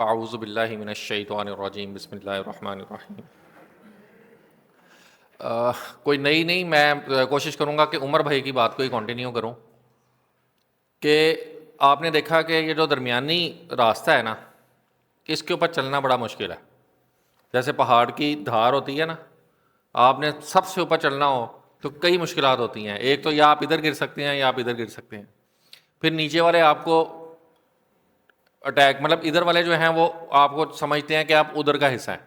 اعوذ باللہ من الشیطان الرجیم بسم اللہ الرحمن الرحیم۔ کوئی نہیں میں کوشش کروں گا کہ عمر بھائی کی بات کو ہی کنٹینیو کروں کہ آپ نے دیکھا کہ یہ جو درمیانی راستہ ہے نا، اس کے اوپر چلنا بڑا مشکل ہے۔ جیسے پہاڑ کی دھار ہوتی ہے نا، آپ نے سب سے اوپر چلنا ہو تو کئی مشکلات ہوتی ہیں۔ ایک تو یا آپ ادھر گر سکتے ہیں یا آپ ادھر گر سکتے ہیں، پھر نیچے والے آپ کو اٹیک، مطلب ادھر والے جو ہیں وہ آپ کو سمجھتے ہیں کہ آپ ادھر کا حصہ ہیں،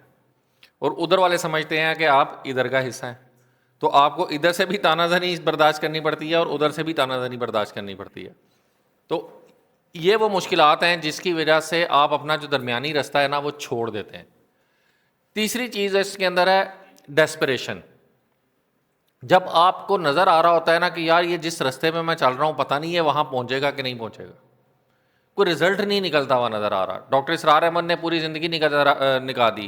اور ادھر والے سمجھتے ہیں کہ آپ ادھر کا حصہ ہیں۔ تو آپ کو ادھر سے بھی تانا زنی برداشت کرنی پڑتی ہے اور ادھر سے بھی تانا زنی برداشت کرنی پڑتی ہے۔ تو یہ وہ مشکلات ہیں جس کی وجہ سے آپ اپنا جو درمیانی راستہ ہے نا وہ چھوڑ دیتے ہیں۔ تیسری چیز اس کے اندر ہے ڈیسپریشن۔ جب آپ کو نظر آ رہا ہوتا ہے نا کہ یار یہ جس راستے میں میں چل رہا ہوں پتہ نہیں ہے وہاں پہنچے گا کہ نہیں پہنچے گا، کوئی رزلٹ نہیں نکلتا ہوا نظر آ رہا۔ ڈاکٹر اسرار احمد نے پوری زندگی نکال دی۔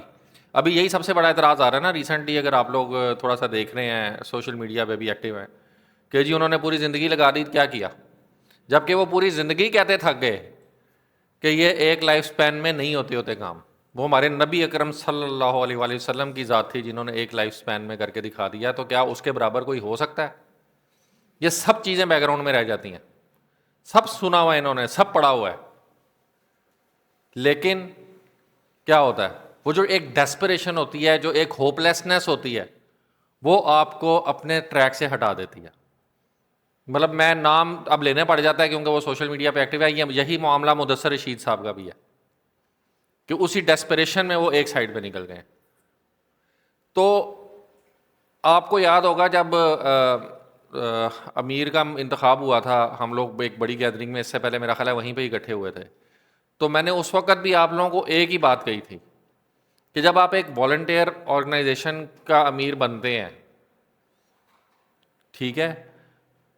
ابھی یہی سب سے بڑا اعتراض آ رہا ہے نا ریسنٹلی، اگر آپ لوگ تھوڑا سا دیکھ رہے ہیں سوشل میڈیا پہ بھی ایکٹیو ہیں، کہ جی انہوں نے پوری زندگی لگا دی، کیا کیا؟ جبکہ وہ پوری زندگی کہتے تھک گئے کہ یہ ایک لائف سپین میں نہیں ہوتے کام۔ وہ ہمارے نبی اکرم صلی اللہ علیہ وآلہ وسلم کی ذات تھی جنہوں نے ایک لائف سپین میں کر کے دکھا دیا، تو کیا اس کے برابر کوئی ہو سکتا ہے؟ یہ سب چیزیں بیک گراؤنڈ میں رہ جاتی ہیں، سب سنا ہوا ہے انہوں نے، سب پڑھا ہوا ہے، لیکن کیا ہوتا ہے؟ وہ جو ایک ڈیسپریشن ہوتی ہے، جو ایک ہوپ لیسنس ہوتی ہے، وہ آپ کو اپنے ٹریک سے ہٹا دیتی ہے۔ مطلب میں نام اب لینے پڑ جاتا ہے کیونکہ وہ سوشل میڈیا پہ ایکٹیو ہے۔ یہی معاملہ مدثر رشید صاحب کا بھی ہے کہ اسی ڈیسپریشن میں وہ ایک سائڈ پہ نکل گئے۔ تو آپ کو یاد ہوگا جب امیر کا انتخاب ہوا تھا، ہم لوگ ایک بڑی گیدرنگ میں، اس سے پہلے میرا خیال ہے وہیں پہ ہی اکٹھے ہوئے تھے، تو میں نے اس وقت بھی آپ لوگوں کو ایک ہی بات کہی تھی کہ جب آپ ایک والنٹیئر آرگنائزیشن کا امیر بنتے ہیں، ٹھیک ہے،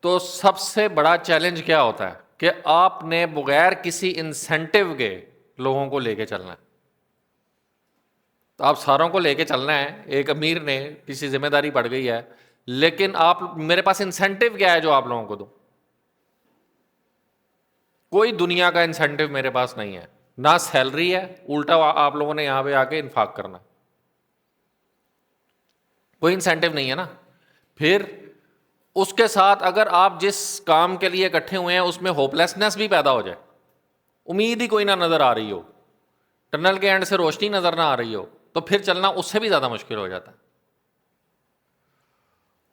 تو سب سے بڑا چیلنج کیا ہوتا ہے کہ آپ نے بغیر کسی انسینٹیو کے لوگوں کو لے کے چلنا ہے۔ تو آپ ساروں کو لے کے چلنا ہے، ایک امیر نے کسی ذمہ داری پڑ گئی ہے، لیکن آپ میرے پاس انسینٹیو کیا ہے جو آپ لوگوں کو دوں؟ کوئی دنیا کا انسینٹیو میرے پاس نہیں ہے، نہ سیلری ہے، الٹا آپ لوگوں نے یہاں پہ آ کے انفاق کرنا، کوئی انسینٹیو نہیں ہے نا۔ پھر اس کے ساتھ اگر آپ جس کام کے لیے اکٹھے ہوئے ہیں اس میں ہوپ لیسنس بھی پیدا ہو جائے، امید ہی کوئی نہ نظر آ رہی ہو، ٹنل کے اینڈ سے روشنی نظر نہ آ رہی ہو، تو پھر چلنا اس سے بھی زیادہ مشکل ہو جاتا ہے۔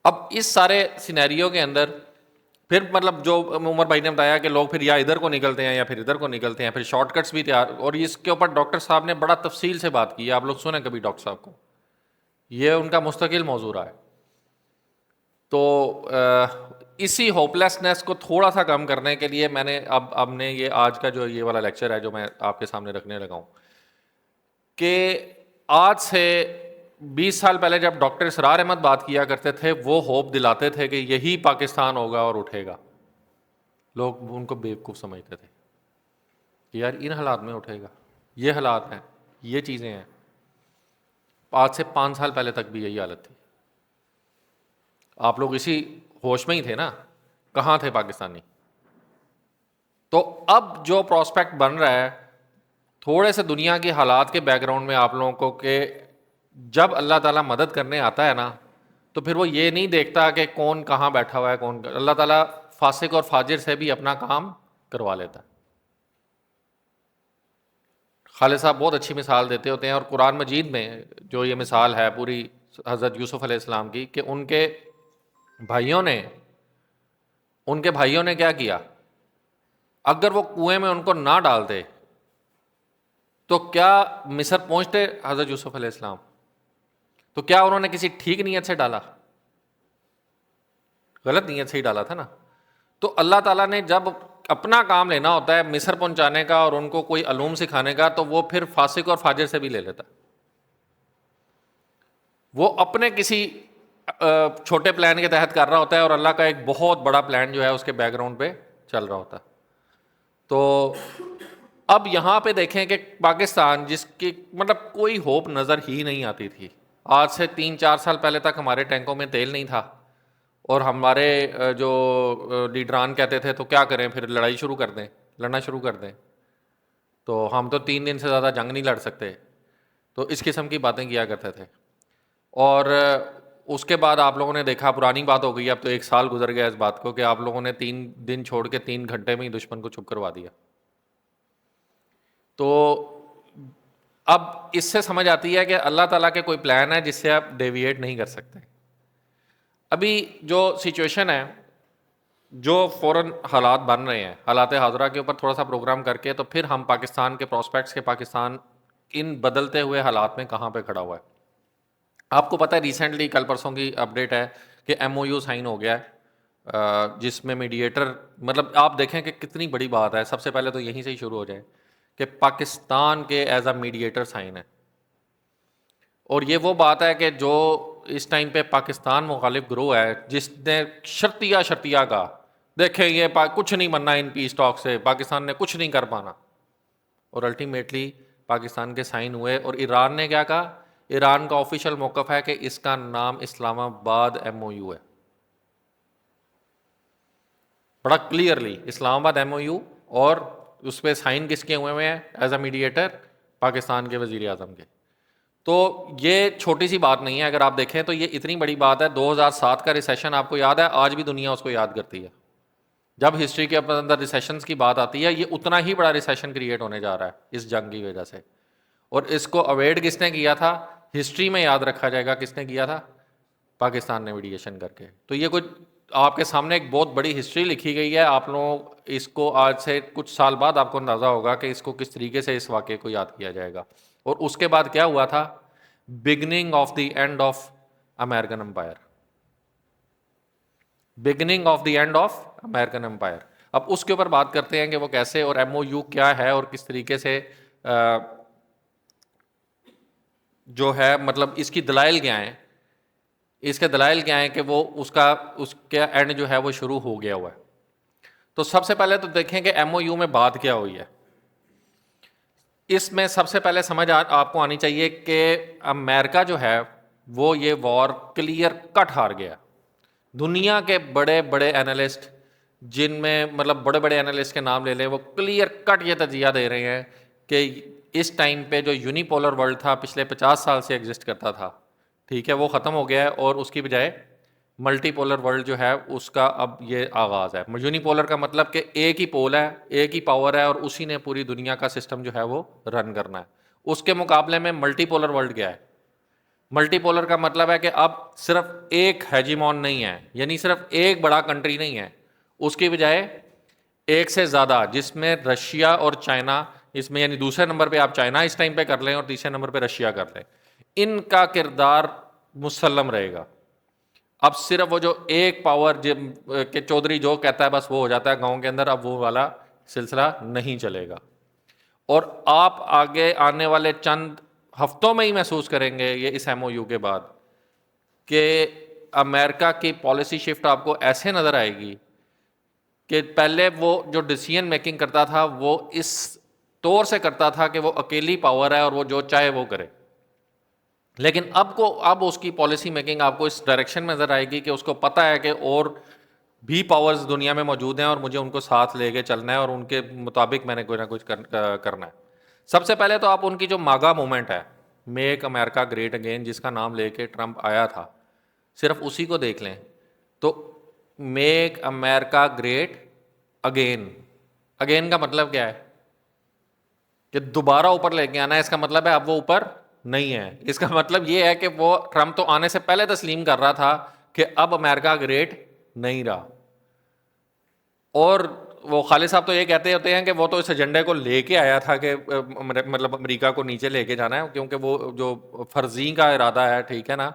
اب اس سارے سینیریو کے اندر پھر مطلب جو عمر بھائی نے بتایا کہ لوگ پھر یا ادھر کو نکلتے ہیں یا پھر ادھر کو نکلتے ہیں، پھر شارٹ کٹس بھی تیار، اور اس کے اوپر ڈاکٹر صاحب نے بڑا تفصیل سے بات کی ہے، آپ لوگ سنیں کبھی ڈاکٹر صاحب کو، یہ ان کا مستقل موضوع رہا ہے۔ تو اسی ہوپ لیسنس کو تھوڑا سا کم کرنے کے لیے میں نے اب نے یہ آج کا جو یہ والا لیکچر ہے جو میں آپ کے سامنے رکھنے لگا ہوں، کہ آج سے 20 سال پہلے جب ڈاکٹر اسرار احمد بات کیا کرتے تھے، وہ ہوپ دلاتے تھے کہ یہی پاکستان ہوگا اور اٹھے گا، لوگ ان کو بیوقوف سمجھتے تھے کہ یار ان حالات میں اٹھے گا، یہ حالات ہیں، یہ چیزیں ہیں۔ آج سے 5 سال پہلے تک بھی یہی حالت تھی، آپ لوگ اسی ہوش میں ہی تھے نا، کہاں تھے پاکستانی؟ تو اب جو پراسپیکٹ بن رہا ہے تھوڑے سے دنیا کے حالات کے بیک گراؤنڈ میں آپ لوگوں کو، کہ جب اللہ تعالیٰ مدد کرنے آتا ہے نا تو پھر وہ یہ نہیں دیکھتا کہ کون کہاں بیٹھا ہوا ہے، کون، اللہ تعالیٰ فاسق اور فاجر سے بھی اپنا کام کروا لیتا ہے۔ خالد صاحب بہت اچھی مثال دیتے ہوتے ہیں، اور قرآن مجید میں جو یہ مثال ہے پوری حضرت یوسف علیہ السلام کی، کہ ان کے بھائیوں نے کیا کیا؟ اگر وہ کنویں میں ان کو نہ ڈالتے تو کیا مصر پہنچتے حضرت یوسف علیہ السلام؟ تو کیا انہوں نے کسی ٹھیک نیت سے ڈالا؟ غلط نیت سے ہی ڈالا تھا نا۔ تو اللہ تعالیٰ نے جب اپنا کام لینا ہوتا ہے مصر پہنچانے کا اور ان کو کوئی علوم سکھانے کا، تو وہ پھر فاسق اور فاجر سے بھی لے لیتا، وہ اپنے کسی چھوٹے پلان کے تحت کر رہا ہوتا ہے اور اللہ کا ایک بہت بڑا پلان جو ہے اس کے بیک گراؤنڈ پہ چل رہا ہوتا ہے۔ تو اب یہاں پہ دیکھیں کہ پاکستان جس کی مطلب کوئی ہوپ نظر ہی نہیں آتی تھی، آج سے 3-4 سال پہلے تک ہمارے ٹینکوں میں تیل نہیں تھا، اور ہمارے جو لیڈران کہتے تھے تو کیا کریں، پھر لڑنا شروع کر دیں۔ تو ہم تو 3 دن سے زیادہ جنگ نہیں لڑ سکتے. تو اس قسم کی باتیں کیا کرتے تھے. اور اس کے بعد آپ لوگوں نے دیکھا, پرانی بات ہو گئی, اب تو 1 سال گزر گیا اس بات کو, کہ آپ لوگوں نے 3 دن چھوڑ کے 3 گھنٹے میں ہی دشمن کو چپ کروا دیا. تو اب اس سے سمجھ آتی ہے کہ اللہ تعالیٰ کے کوئی پلان ہے جس سے آپ ڈیویٹ نہیں کر سکتے. ابھی جو سچویشن ہے, جو فوراً حالات بن رہے ہیں, حالات حاضرہ کے اوپر تھوڑا سا پروگرام کر کے تو پھر ہم پاکستان کے پراسپیکٹس کے, پاکستان ان بدلتے ہوئے حالات میں کہاں پہ کھڑا ہوا ہے. آپ کو پتہ ہے ریسنٹلی کل پرسوں کی اپڈیٹ ہے کہ ایم او یو سائن ہو گیا ہے, جس میں میڈیٹر, مطلب آپ دیکھیں کہ کتنی بڑی بات ہے. سب سے پہلے تو یہیں سے ہی شروع ہو جائے کہ پاکستان کے ایز اے میڈیٹر سائن ہے. اور یہ وہ بات ہے کہ جو اس ٹائم پہ پاکستان مخالف گروہ ہے, جس نے شرطیہ کا دیکھیں یہ کچھ نہیں بننا ان پیس ٹاک سے, پاکستان نے کچھ نہیں کر پانا, اور الٹیمیٹلی پاکستان کے سائن ہوئے. اور ایران نے کیا کہا, ایران کا آفیشیل موقف ہے کہ اس کا نام اسلام آباد ایم او یو ہے, بڑا کلیئرلی اسلام آباد ایم او یو. اور اس پہ سائن کس کے ہوئے ہیں ایز اے میڈیٹر, پاکستان کے وزیر اعظم کے. تو یہ چھوٹی سی بات نہیں ہے, اگر آپ دیکھیں تو یہ اتنی بڑی بات ہے. 2007 کا ریسیشن آپ کو یاد ہے, آج بھی دنیا اس کو یاد کرتی ہے. جب ہسٹری کے اندر ریسیشنز کی بات آتی ہے, یہ اتنا ہی بڑا ریسیشن کریٹ ہونے جا رہا ہے اس جنگ کی وجہ سے. اور اس کو اوائڈ کس نے کیا تھا, ہسٹری میں یاد رکھا جائے گا کس نے کیا تھا, پاکستان نے میڈیشن کر کے. تو یہ کچھ آپ کے سامنے ایک بہت بڑی ہسٹری لکھی گئی ہے. آپ لوگ اس کو آج سے کچھ سال بعد آپ کو اندازہ ہوگا کہ اس کو کس طریقے سے اس واقعے کو یاد کیا جائے گا. اور اس کے بعد کیا ہوا تھا, beginning of the end of American empire, beginning of the end of American empire. اب اس کے اوپر بات کرتے ہیں کہ وہ کیسے, اور ایم او یو کیا ہے, اور کس طریقے سے جو ہے, مطلب اس کی دلائل کیا ہیں, اس کے دلائل کیا ہیں کہ وہ اس کا اینڈ جو ہے وہ شروع ہو گیا ہوا ہے. تو سب سے پہلے تو دیکھیں کہ ایم او یو میں بات کیا ہوئی ہے. اس میں سب سے پہلے سمجھ آپ کو آنی چاہیے کہ امریکہ جو ہے وہ یہ وار کلیئر کٹ ہار گیا. دنیا کے بڑے بڑے اینالسٹ, جن میں مطلب بڑے بڑے اینالسٹ کے نام لے لیں, وہ کلیئر کٹ یہ تجزیہ دے رہے ہیں کہ اس ٹائم پہ جو یونیپولر ورلڈ تھا پچھلے 50 سال سے ایگزسٹ کرتا تھا, ٹھیک ہے, وہ ختم ہو گیا ہے, اور اس کی بجائے ملٹی پولر ورلڈ جو ہے اس کا اب یہ آغاز ہے. یونیپولر کا مطلب کہ ایک ہی پول ہے, ایک ہی پاور ہے, اور اسی نے پوری دنیا کا سسٹم جو ہے وہ رن کرنا ہے. اس کے مقابلے میں ملٹی پولر ورلڈ کیا ہے, ملٹی پولر کا مطلب ہے کہ اب صرف ایک ہیجیمون نہیں ہے, یعنی صرف ایک بڑا کنٹری نہیں ہے, اس کی بجائے ایک سے زیادہ, جس میں رشیا اور چائنا اس میں, یعنی دوسرے نمبر پہ آپ چائنا اس ٹائم پہ کر لیں اور تیسرے نمبر پہ رشیا کر لیں, ان کا کردار مسلم رہے گا. اب صرف وہ جو ایک پاور کہ چودھری جو کہتا ہے بس وہ ہو جاتا ہے گاؤں کے اندر, اب وہ والا سلسلہ نہیں چلے گا. اور آپ آگے آنے والے چند ہفتوں میں ہی محسوس کریں گے یہ اس ایم او یو کے بعد کہ امریکہ کی پالیسی شفٹ آپ کو ایسے نظر آئے گی کہ پہلے وہ جو ڈیسیژن میکنگ کرتا تھا وہ اس طور سے کرتا تھا کہ وہ اکیلی پاور ہے اور وہ جو چاہے وہ کرے, لیکن اب اس کی پالیسی میکنگ آپ کو اس ڈائریکشن میں نظر آئے گی کہ اس کو پتہ ہے کہ اور بھی پاورز دنیا میں موجود ہیں اور مجھے ان کو ساتھ لے کے چلنا ہے, اور ان کے مطابق میں نے کوئی نہ کچھ کرنا ہے. سب سے پہلے تو آپ ان کی جو ماگا موومنٹ ہے, میک امریکہ گریٹ اگین, جس کا نام لے کے ٹرمپ آیا تھا, صرف اسی کو دیکھ لیں تو میک امریکہ گریٹ اگین, اگین کا مطلب کیا ہے کہ دوبارہ اوپر لے کے آنا ہے. اس کا مطلب ہے اب وہ اوپر نہیں ہے. اس کا مطلب یہ ہے کہ وہ ٹرمپ تو آنے سے پہلے تسلیم کر رہا تھا کہ اب امریکہ گریٹ نہیں رہا, اور وہ خالد صاحب تو یہ کہتے ہوتے ہیں کہ وہ تو اس ایجنڈے کو لے کے آیا تھا کہ مطلب امریکہ کو نیچے لے کے جانا ہے, کیونکہ وہ جو فرضی کا ارادہ ہے, ٹھیک ہے نا,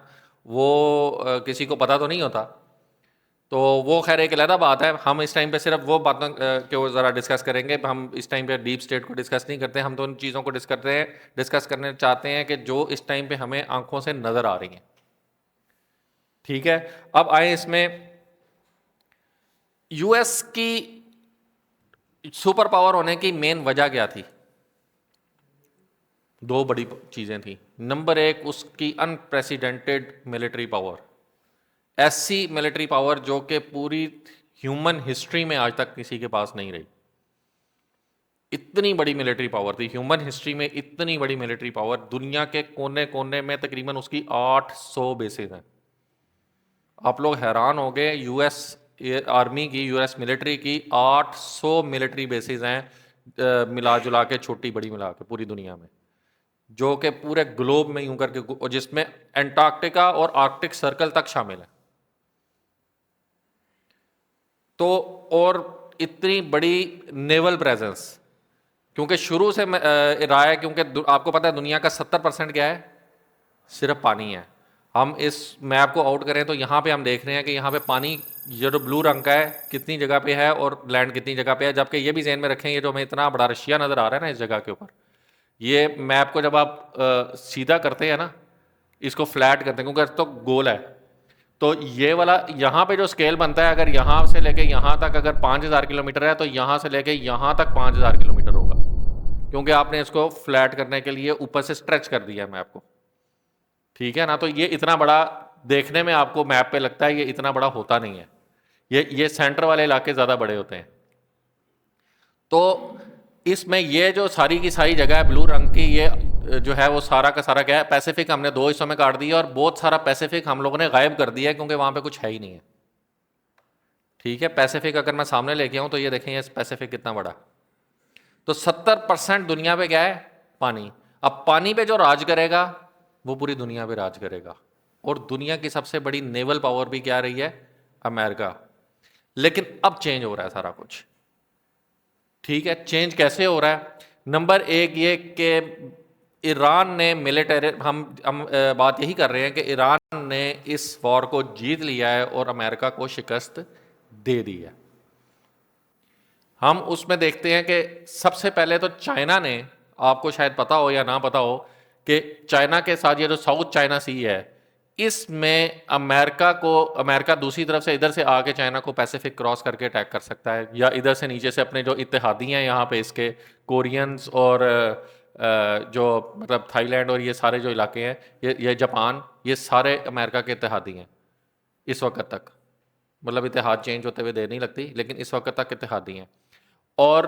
وہ کسی کو پتہ تو نہیں ہوتا. تو وہ خیر ایک علیحدہ بات ہے. ہم اس ٹائم پہ صرف وہ باتوں کو ذرا ڈسکس کریں گے. ہم اس ٹائم پہ ڈیپ اسٹیٹ کو ڈسکس نہیں کرتے, ہم تو ان چیزوں کو ڈسکس کرنے چاہتے ہیں کہ جو اس ٹائم پہ ہمیں آنکھوں سے نظر آ رہی ہیں, ٹھیک ہے. اب آئیں اس میں یو ایس کی سپر پاور ہونے کی مین وجہ کیا تھی. 2 بڑی چیزیں تھیں. نمبر 1 اس کی انپریسیڈنٹڈ ملٹری پاور, ایسی ملٹری پاور جو کہ پوری ہیومن ہسٹری میں آج تک کسی کے پاس نہیں رہی. اتنی بڑی ملٹری پاور تھی ہیومن ہسٹری میں، اتنی بڑی ملٹری پاور، دنیا کے کونے کونے میں تقریباً اس کی 800 بیسز ہیں. آپ لوگ حیران ہو گئے، یو ایس آرمی کی، یو ایس ملٹری کی 800 ملٹری بیسز ہیں ملا جلا کے، چھوٹی بڑی ملا کے پوری دنیا میں، جو کہ پورے گلوب میں یوں کر کے، جس میں انٹارکٹیکا اور آرکٹک سرکل تک شامل ہے. تو اور اتنی بڑی نیول پریزنس، کیونکہ شروع سے رہا ہے، کیونکہ آپ کو پتا ہے دنیا کا 70% کیا ہے، صرف پانی ہے. ہم اس میپ کو آؤٹ کریں تو یہاں پہ ہم دیکھ رہے ہیں کہ یہاں پہ پانی جو بلو رنگ کا ہے کتنی جگہ پہ ہے اور لینڈ کتنی جگہ پہ ہے. جبکہ یہ بھی ذہن میں رکھیں، یہ جو ہمیں اتنا بڑا رشیا نظر آ رہا ہے نا اس جگہ کے اوپر، یہ میپ کو جب آپ سیدھا کرتے ہیں نا، اس کو فلیٹ کرتے ہیں کیونکہ تو گول ہے، تو یہ والا یہاں پہ جو اسکیل بنتا ہے، اگر یہاں سے لے کے یہاں تک اگر 5000 کلومیٹر ہے تو یہاں سے لے کے یہاں تک 5000 کلومیٹر ہوگا، کیونکہ آپ نے اس کو فلیٹ کرنے کے لیے اوپر سے اسٹریچ کر دیا ہے میپ کو. ٹھیک ہے نا؟ تو یہ اتنا بڑا دیکھنے میں آپ کو میپ پہ لگتا ہے، یہ اتنا بڑا ہوتا نہیں ہے، یہ سینٹر والے علاقے زیادہ بڑے ہوتے ہیں. تو اس میں یہ جو ساری کی ساری جگہ ہے بلو رنگ کی، یہ جو ہے وہ سارا کا سارا کیا ہے، پیسیفک ہم نے 2 حصوں میں کاٹ دیا، اور بہت سارا پیسیفک ہم لوگوں نے غائب کر دیا ہے کیونکہ وہاں پہ کچھ ہے ہی نہیں ہے. ٹھیک ہے، پیسیفک اگر میں سامنے لے کے آؤں تو یہ دیکھیں یہ پیسیفک کتنا بڑا. تو 70% دنیا پہ کیا ہے، پانی. اب پانی پہ جو راج کرے گا وہ پوری دنیا پہ راج کرے گا، اور دنیا کی سب سے بڑی نیول پاور بھی کیا رہی ہے، امریکہ. لیکن اب چینج ہو رہا ہے سارا کچھ. ٹھیک ہے، چینج کیسے ہو رہا ہے؟ نمبر 1 یہ کہ ایران نے ملٹری، ہم بات یہی کر رہے ہیں کہ ایران نے اس وار کو جیت لیا ہے اور امریکہ کو شکست دے دی ہے. ہم اس میں دیکھتے ہیں کہ سب سے پہلے تو چائنا نے، آپ کو شاید پتا ہو یا نہ پتا ہو کہ چائنا کے ساتھ یہ جو ساؤتھ چائنا سی ہے، اس میں امریکہ دوسری طرف سے ادھر سے آ کے چائنا کو پیسیفک کراس کر کے اٹیک کر سکتا ہے، یا ادھر سے نیچے سے اپنے جو اتحادی ہیں یہاں پہ اس کے کورینز اور جو مطلب تھائی لینڈ اور یہ سارے جو علاقے ہیں، یہ جاپان، یہ سارے امریکہ کے اتحادی ہیں اس وقت تک. مطلب اتحاد چینج ہوتے ہوئے دیر نہیں لگتی، لیکن اس وقت تک اتحادی ہیں. اور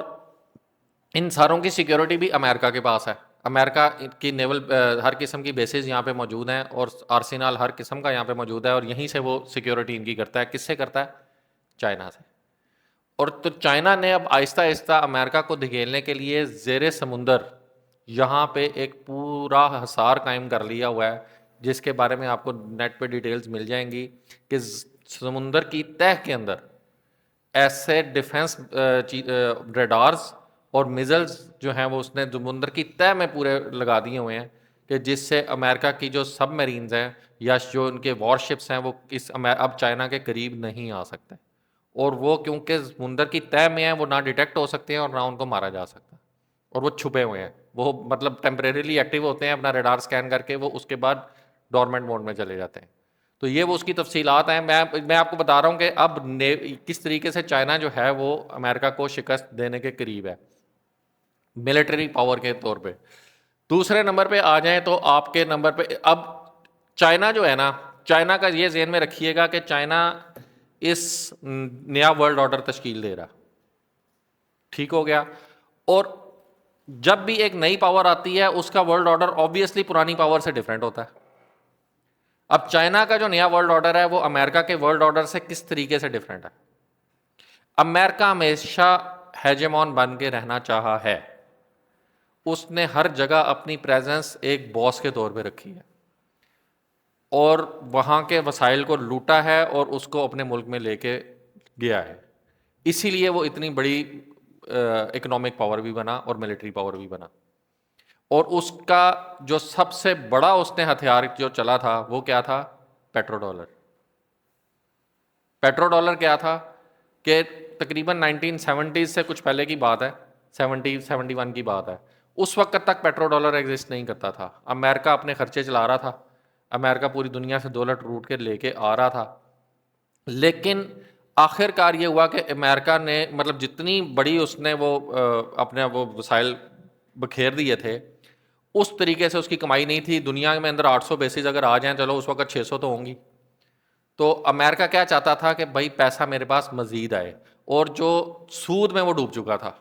ان ساروں کی سیکیورٹی بھی امریکہ کے پاس ہے. امریکہ کی نیول ہر قسم کی بیسز یہاں پہ موجود ہیں، اور آرسینال ہر قسم کا یہاں پہ موجود ہے، اور یہیں سے وہ سیکیورٹی ان کی کرتا ہے. کس سے کرتا ہے؟ چائنا سے. اور تو چائنا نے اب آہستہ آہستہ امریکہ کو دھکیلنے کے لیے زیر سمندر یہاں پہ ایک پورا حصار قائم کر لیا ہوا ہے، جس کے بارے میں آپ کو نیٹ پہ ڈیٹیلز مل جائیں گی کہ سمندر کی تہہ کے اندر ایسے ڈیفنس ریڈارز اور میزلز جو ہیں وہ اس نے سمندر کی تہہ میں پورے لگا دیے ہوئے ہیں، کہ جس سے امریکہ کی جو سب میرینز ہیں یا جو ان کے وار شپس ہیں وہ اب چائنا کے قریب نہیں آ سکتے. اور وہ کیونکہ سمندر کی تہہ میں ہیں، وہ نہ ڈیٹیکٹ ہو سکتے ہیں اور نہ ان کو مارا جا سکتا، اور وہ چھپے ہوئے ہیں. وہ مطلب ٹیمپریریلی ایکٹیو ہوتے ہیں، اپنا ریڈار سکین کر کے وہ اس کے بعد ڈورمنٹ موڈ میں چلے جاتے ہیں. تو یہ وہ اس کی تفصیلات ہیں. میں آپ کو بتا رہا ہوں کہ اب کس طریقے سے چائنا جو ہے وہ امریکہ کو شکست دینے کے قریب ہے ملٹری پاور کے طور پہ. دوسرے نمبر پہ آ جائیں تو آپ کے نمبر پہ اب چائنا جو ہے نا، چائنا کا یہ ذہن میں رکھیے گا کہ چائنا اس نیا ورلڈ آرڈر تشکیل دے رہا. ٹھیک ہو گیا؟ اور جب بھی ایک نئی پاور آتی ہے اس کا ورلڈ آرڈر آبویسلی پرانی پاور سے ڈفرینٹ ہوتا ہے. اب چائنا کا جو نیا ورلڈ آرڈر ہے وہ امریکہ کے ورلڈ آرڈر سے کس طریقے سے ڈفرینٹ ہے؟ امریکہ ہمیشہ ہیجمون بن کے رہنا چاہا ہے. اس نے ہر جگہ اپنی پریزنس ایک باس کے طور پہ رکھی ہے، اور وہاں کے وسائل کو لوٹا ہے اور اس کو اپنے ملک میں لے کے گیا ہے. اسی لیے وہ اتنی بڑی اکنامک پاور بھی بنا اور ملٹری پاور بھی بنا. اور اس کا جو سب سے بڑا اس نے ہتھیار جو چلا تھا وہ کیا تھا؟ Petro dollar. پیٹرو ڈالر کیا تھا کہ تقریباً 1970 سے کچھ پہلے کی بات ہے، 71 کی بات ہے. اس وقت تک پیٹرو ڈالر ایگزسٹ نہیں کرتا تھا. امریکہ اپنے خرچے چلا رہا تھا، امریکہ پوری دنیا سے دولت لوٹ کے لے کے آ رہا تھا. لیکن آخر کار یہ ہوا کہ امریکہ نے مطلب جتنی بڑی اس نے وہ اپنے وہ وسائل بکھیر دیے تھے، اس طریقے سے اس کی کمائی نہیں تھی. دنیا میں اندر 800 بیسز اگر آ جائیں، چلو اس وقت 600 تو ہوں گی. تو امریکہ کیا چاہتا تھا کہ بھائی پیسہ میرے پاس مزید آئے، اور جو سود میں وہ ڈوب چکا تھا.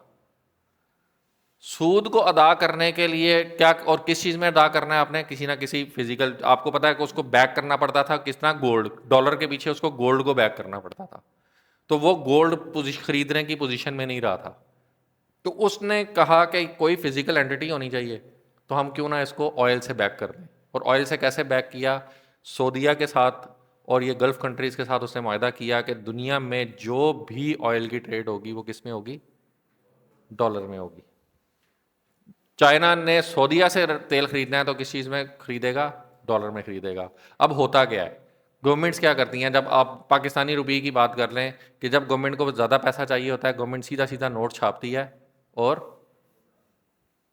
سود کو ادا کرنے کے لیے کیا اور کس چیز میں ادا کرنا ہے آپ نے؟ کسی نہ کسی فزیکل، آپ کو پتا ہے کہ اس کو بیک کرنا پڑتا تھا کس طرح؟ گولڈ، ڈالر کے پیچھے اس کو گولڈ کو بیک کرنا پڑتا تھا، تو وہ گولڈ خریدنے کی پوزیشن میں نہیں رہا تھا، تو اس نے کہا کہ کوئی فزیکل اینٹی ہونی چاہیے، تو ہم کیوں نہ اس کو آئل سے بیک کر لیں۔ اور آئل سے کیسے بیک کیا؟ سعودیہ کے ساتھ اور یہ گلف کنٹریز کے ساتھ اس نے معاہدہ کیا کہ دنیا میں جو بھی آئل کی ٹریڈ ہوگی وہ کس میں ہوگی؟ ڈالر میں ہوگی۔ چائنا نے سعودیہ سے تیل خریدنا ہے تو کس چیز میں خریدے گا؟ ڈالر میں خریدے گا۔ اب ہوتا کیا ہے، گورنمنٹس کیا کرتی ہیں؟ جب آپ پاکستانی روپے کی بات کر لیں کہ جب گورنمنٹ کو زیادہ پیسہ چاہیے ہوتا ہے، گورنمنٹ سیدھا سیدھا نوٹ چھاپتی ہے اور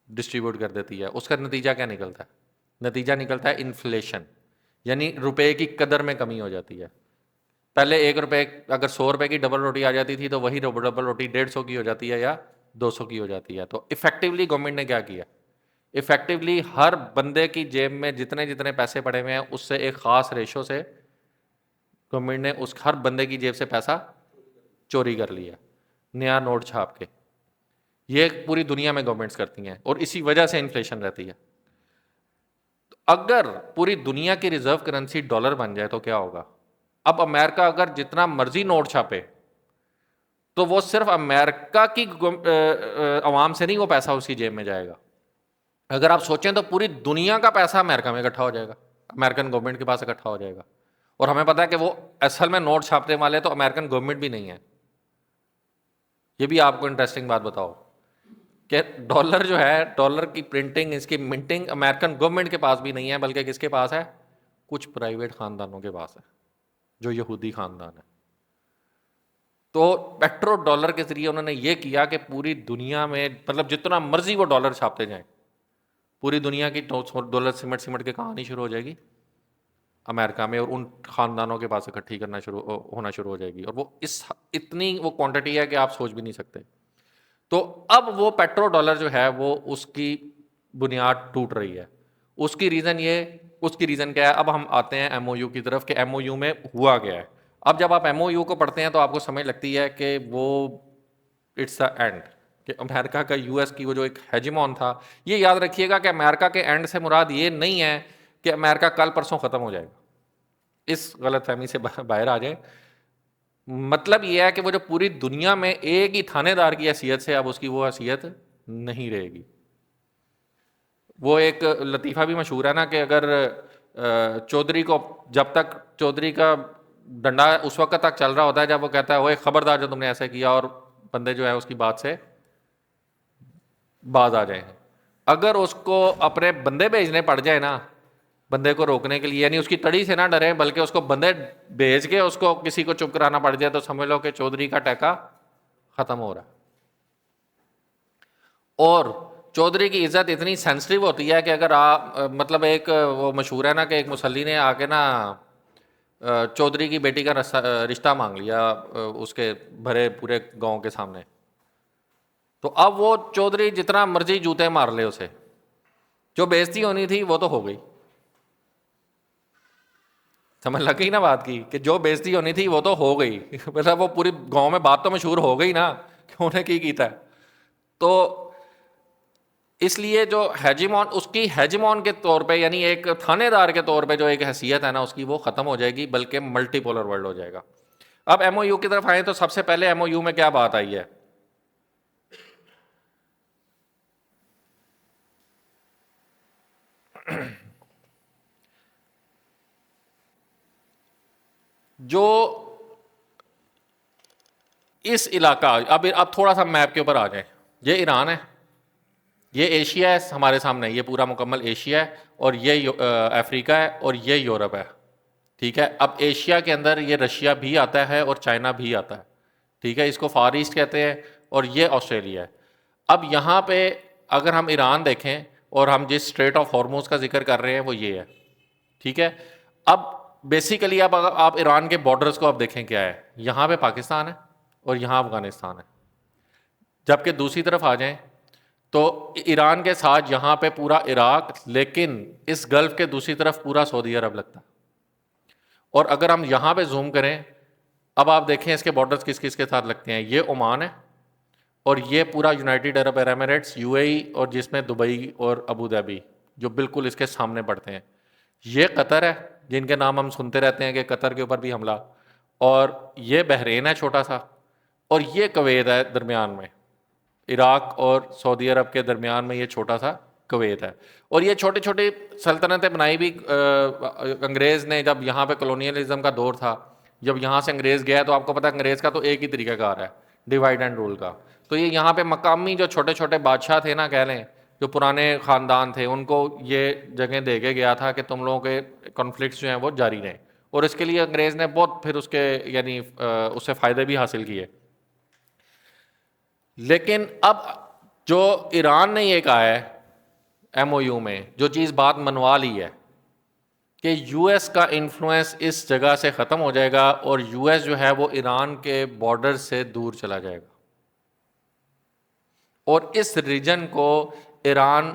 ڈسٹریبیوٹ کر دیتی ہے۔ اس کا نتیجہ کیا نکلتا ہے؟ نتیجہ نکلتا ہے انفلیشن، یعنی روپے کی قدر میں کمی ہو جاتی ہے۔ پہلے 1 روپے اگر 100 روپے کی ڈبل روٹی آ جاتی تھی تو وہی ڈبل روٹی 150 کی ہو جاتی ہے یا 200 کی ہو جاتی ہے۔ تو افیکٹولی گورنمنٹ نے کیا کیا؟ افیکٹولی ہر بندے کی جیب میں جتنے جتنے پیسے پڑے ہوئے ہیں اس سے ایک خاص ریشو سے گورنمنٹ نے اس ہر بندے کی جیب سے پیسہ چوری کر لیا، نیا نوٹ چھاپ کے۔ یہ پوری دنیا میں گورنمنٹس کرتی ہیں اور اسی وجہ سے انفلیشن رہتی ہے۔ اگر پوری دنیا کی ریزرو کرنسی ڈالر بن جائے تو کیا ہوگا؟ اب امریکہ اگر جتنا مرضی نوٹ چھاپے تو وہ صرف امریکہ کی عوام سے نہیں وہ پیسہ اس کی جیب میں جائے گا۔ اگر آپ سوچیں تو پوری دنیا کا پیسہ امریکہ میں اکٹھا ہو جائے گا، امریکن گورنمنٹ کے پاس اکٹھا ہو جائے گا۔ اور ہمیں پتا ہے کہ وہ اصل میں نوٹ چھاپنے والے تو امریکن گورنمنٹ بھی نہیں ہے۔ یہ بھی آپ کو انٹرسٹنگ بات بتاؤ کہ ڈالر جو ہے، ڈالر کی پرنٹنگ، اس کی منٹنگ امریکن گورنمنٹ کے پاس بھی نہیں ہے، بلکہ کس کے پاس ہے؟ کچھ پرائیویٹ خاندانوں کے پاس ہے جو یہودی خاندان ہے۔ تو پیٹرو ڈالر کے ذریعے انہوں نے یہ کیا کہ پوری دنیا میں مطلب جتنا مرضی وہ ڈالر چھاپتے جائیں، پوری دنیا کی ڈالر سمٹ سمٹ کے کہانی شروع ہو جائے گی امریکہ میں، اور ان خاندانوں کے پاس اکٹھی کرنا ہونا شروع ہو جائے گی، اور وہ اتنی وہ کوانٹٹی ہے کہ آپ سوچ بھی نہیں سکتے۔ تو اب وہ پیٹرو ڈالر جو ہے وہ اس کی بنیاد ٹوٹ رہی ہے۔ اس کی ریزن کیا ہے؟ اب ہم آتے ہیں ایم او یو کی طرف کہ ایم او یو میں ہوا گیا ہے۔ اب جب آپ ایم او یو کو پڑھتے ہیں تو آپ کو سمجھ لگتی ہے کہ وہ اٹس اے اینڈ، کہ امریکہ کا یو ایس کی وہ جو ایک ہیجمون تھا۔ یہ یاد رکھیے گا کہ امریکہ کے اینڈ سے مراد یہ نہیں ہے کہ امریکہ کل پرسوں ختم ہو جائے گا، اس غلط فہمی سے باہر آ جائیں۔ مطلب یہ ہے کہ وہ جو پوری دنیا میں ایک ہی تھانے دار کی حیثیت سے اب اس کی وہ حیثیت نہیں رہے گی۔ وہ ایک لطیفہ بھی مشہور ہے نا کہ اگر چودھری کو، جب تک چودھری کا ڈنڈا اس وقت تک چل رہا ہوتا ہے جب وہ کہتا ہے وہ خبردار جو تم نے ایسے کیا، اور بندے جو ہے اس کی بات سے باز آ جائیں۔ اگر اس کو اپنے بندے بھیجنے پڑ جائے نا بندے کو روکنے کے لیے، یعنی اس کی تڑی سے نہ ڈرے بلکہ اس کو بندے بھیج کے اس کو کسی کو چپ کرانا پڑ جائے، تو سمجھ لو کہ چودھری کا ٹیکا ختم ہو رہا ہے۔ اور چودھری کی عزت اتنی سینسٹیو ہوتی ہے کہ اگر آپ مطلب ایک وہ مشہور ہے نا کہ ایک مسلی نے آ کے نا چودھری کی بیٹی کا رشتہ مانگ لیا اس کے بھرے پورے گاؤں کے سامنے، تو اب وہ چودھری جتنا مرضی جوتے مار لے اسے، جو بےزتی ہونی تھی وہ تو ہو گئی۔ سمجھ لگ گئی نا بات کی کہ جو بےزتی ہونی تھی وہ تو ہو گئی، مطلب وہ پوری گاؤں میں بات تو مشہور ہو گئی نا کہ انہیں کی کیتا ہے۔ تو اس لیے جو ہیجمون، اس کی ہیجمون کے طور پہ، یعنی ایک تھانے دار کے طور پہ جو ایک حیثیت ہے نا اس کی، وہ ختم ہو جائے گی، بلکہ ملٹی پولر ورلڈ ہو جائے گا۔ اب ایم او یو کی طرف آئیں تو سب سے پہلے ایم او یو میں کیا بات آئی ہے؟ جو اس علاقہ، اب تھوڑا سا میپ کے اوپر آ جائیں، یہ ایران ہے، یہ ایشیا ہے ہمارے سامنے، یہ پورا مکمل ایشیا ہے، اور یہ افریقہ ہے، اور یہ یورپ ہے، ٹھیک ہے۔ اب ایشیا کے اندر یہ رشیا بھی آتا ہے اور چائنا بھی آتا ہے، ٹھیک ہے، اس کو فار ایسٹ کہتے ہیں، اور یہ آسٹریلیا ہے۔ اب یہاں پہ اگر ہم ایران دیکھیں اور ہم جس اسٹریٹ آف ہارموز کا ذکر کر رہے ہیں وہ یہ ہے، ٹھیک ہے۔ اب بیسیکلی اب اگر آپ ایران کے بارڈرز کو اب دیکھیں کیا ہے، یہاں پہ پاکستان ہے اور یہاں افغانستان ہے، جبکہ دوسری طرف آ جائیں تو ایران کے ساتھ یہاں پہ پورا عراق، لیکن اس گلف کے دوسری طرف پورا سعودی عرب لگتا ہے۔ اور اگر ہم یہاں پہ زوم کریں، اب آپ دیکھیں اس کے بارڈرز کس کس کے ساتھ لگتے ہیں، یہ عمان ہے، اور یہ پورا یونائٹیڈ عرب ایمریٹس، یو اے ای، اور جس میں دبئی اور ابو ظہبی جو بالکل اس کے سامنے پڑتے ہیں، یہ قطر ہے جن کے نام ہم سنتے رہتے ہیں کہ قطر کے اوپر بھی حملہ، اور یہ بحرین ہے چھوٹا سا، اور یہ کویت ہے درمیان میں، عراق اور سعودی عرب کے درمیان میں یہ چھوٹا سا کویت ہے۔ اور یہ چھوٹی چھوٹی سلطنتیں بنائی بھی انگریز نے، جب یہاں پہ کولونیلزم کا دور تھا، جب یہاں سے انگریز گیا تو آپ کو پتہ ہے انگریز کا تو ایک ہی طریقہ کار ہے، ڈیوائڈ اینڈ رول کا۔ تو یہ یہاں پہ مقامی جو چھوٹے چھوٹے بادشاہ تھے نا، کہہ لیں جو پرانے خاندان تھے، ان کو یہ جگہ دے کے گیا تھا کہ تم لوگوں کے کانفلکٹس جو ہیں وہ جاری رہیں، اور اس کے لیے انگریز نے بہت پھر اس کے یعنی اس سے فائدے بھی حاصل کیے۔ لیکن اب جو ایران نے یہ کہا ہے ایم او یو میں، جو چیز بات منوا لی ہے کہ یو ایس کا انفلوئنس اس جگہ سے ختم ہو جائے گا، اور یو ایس جو ہے وہ ایران کے بارڈر سے دور چلا جائے گا، اور اس ریجن کو ایران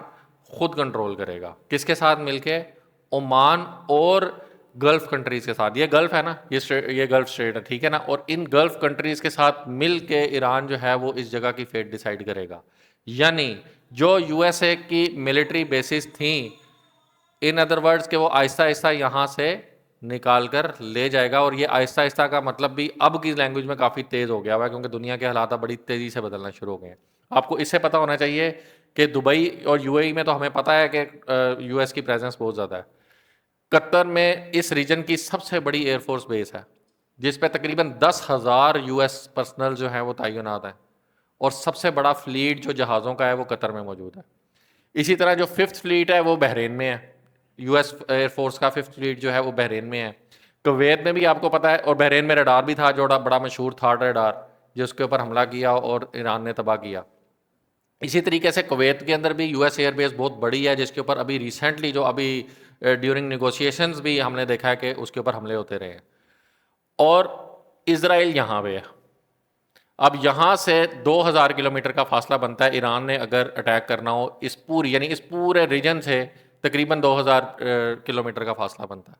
خود کنٹرول کرے گا۔ کس کے ساتھ مل کے؟ عمان اور گلف کنٹریز کے ساتھ۔ یہ گلف ہے نا، یہ گلف اسٹیٹ ہے، ٹھیک ہے نا، اور ان گلف کنٹریز کے ساتھ مل کے ایران جو ہے وہ اس جگہ کی فیٹ ڈیسائیڈ کرے گا۔ یعنی جو یو ایس اے کی ملٹری بیسز تھیں، ان ادر ورڈز کہ وہ آہستہ آہستہ یہاں سے نکال کر لے جائے گا، اور یہ آہستہ آہستہ کا مطلب بھی اب کی لینگویج میں کافی تیز ہو گیا ہوا ہے، کیونکہ دنیا کے حالات بڑی تیزی سے بدلنا شروع ہو گئے ہیں۔ آپ کو اس سے پتہ ہونا چاہیے کہ دبئی اور یو اے ای میں تو ہمیں پتہ ہے کہ یو ایس کی پریزنس بہت زیادہ ہے۔ قطر میں اس ریجن کی سب سے بڑی ایئر فورس بیس ہے، جس پہ تقریباً 10,000 یو ایس پرسنل جو ہیں وہ تعینات ہیں، اور سب سے بڑا فلیٹ جو جہازوں کا ہے وہ قطر میں موجود ہے۔ اسی طرح جو 5th فلیٹ ہے وہ بحرین میں ہے، یو ایس ایئر فورس کا 5th فلیٹ جو ہے وہ بحرین میں ہے۔ کویت میں بھی آپ کو پتہ ہے، اور بحرین میں ریڈار بھی تھا جو بڑا مشہور تھا ریڈار، جس کے اوپر حملہ کیا اور ایران نے تباہ کیا۔ اسی طریقے سے کویت کے اندر بھی یو ایس ایئر بیس بہت بڑی ہے، جس کے اوپر ابھی ریسنٹلی جو ابھی ڈیورنگ نیگوشیشنز بھی ہم نے دیکھا ہے کہ اس کے اوپر حملے ہوتے رہے ہیں۔ اور اسرائیل یہاں پہ ہے۔ اب یہاں سے 2,000 کلومیٹر کا فاصلہ بنتا ہے، ایران نے اگر اٹیک کرنا ہو اس پوری یعنی اس پورے ریجن سے تقریباً 2,000 کلومیٹر کا فاصلہ بنتا ہے۔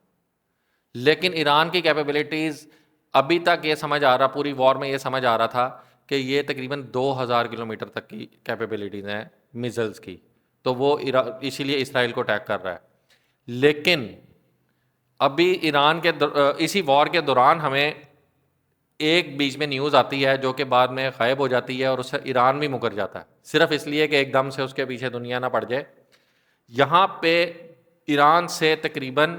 لیکن ایران کی کیپیبلٹیز ابھی تک یہ سمجھ آ رہا، پوری وار میں یہ سمجھ آ رہا تھا کہ یہ تقریباً 2,000 کلومیٹر تک کی کیپیبلٹیز ہیں میزلز کی، تو وہ اسی لیے اسرائیل کو اٹیک کر رہا ہے۔ لیکن ابھی ایران کے اسی وار کے دوران ہمیں ایک بیچ میں نیوز آتی ہے جو کہ بعد میں غائب ہو جاتی ہے، اور اس سے ایران بھی مکر جاتا ہے، صرف اس لیے کہ ایک دم سے اس کے پیچھے دنیا نہ پڑ جائے۔ یہاں پہ ایران سے تقریباً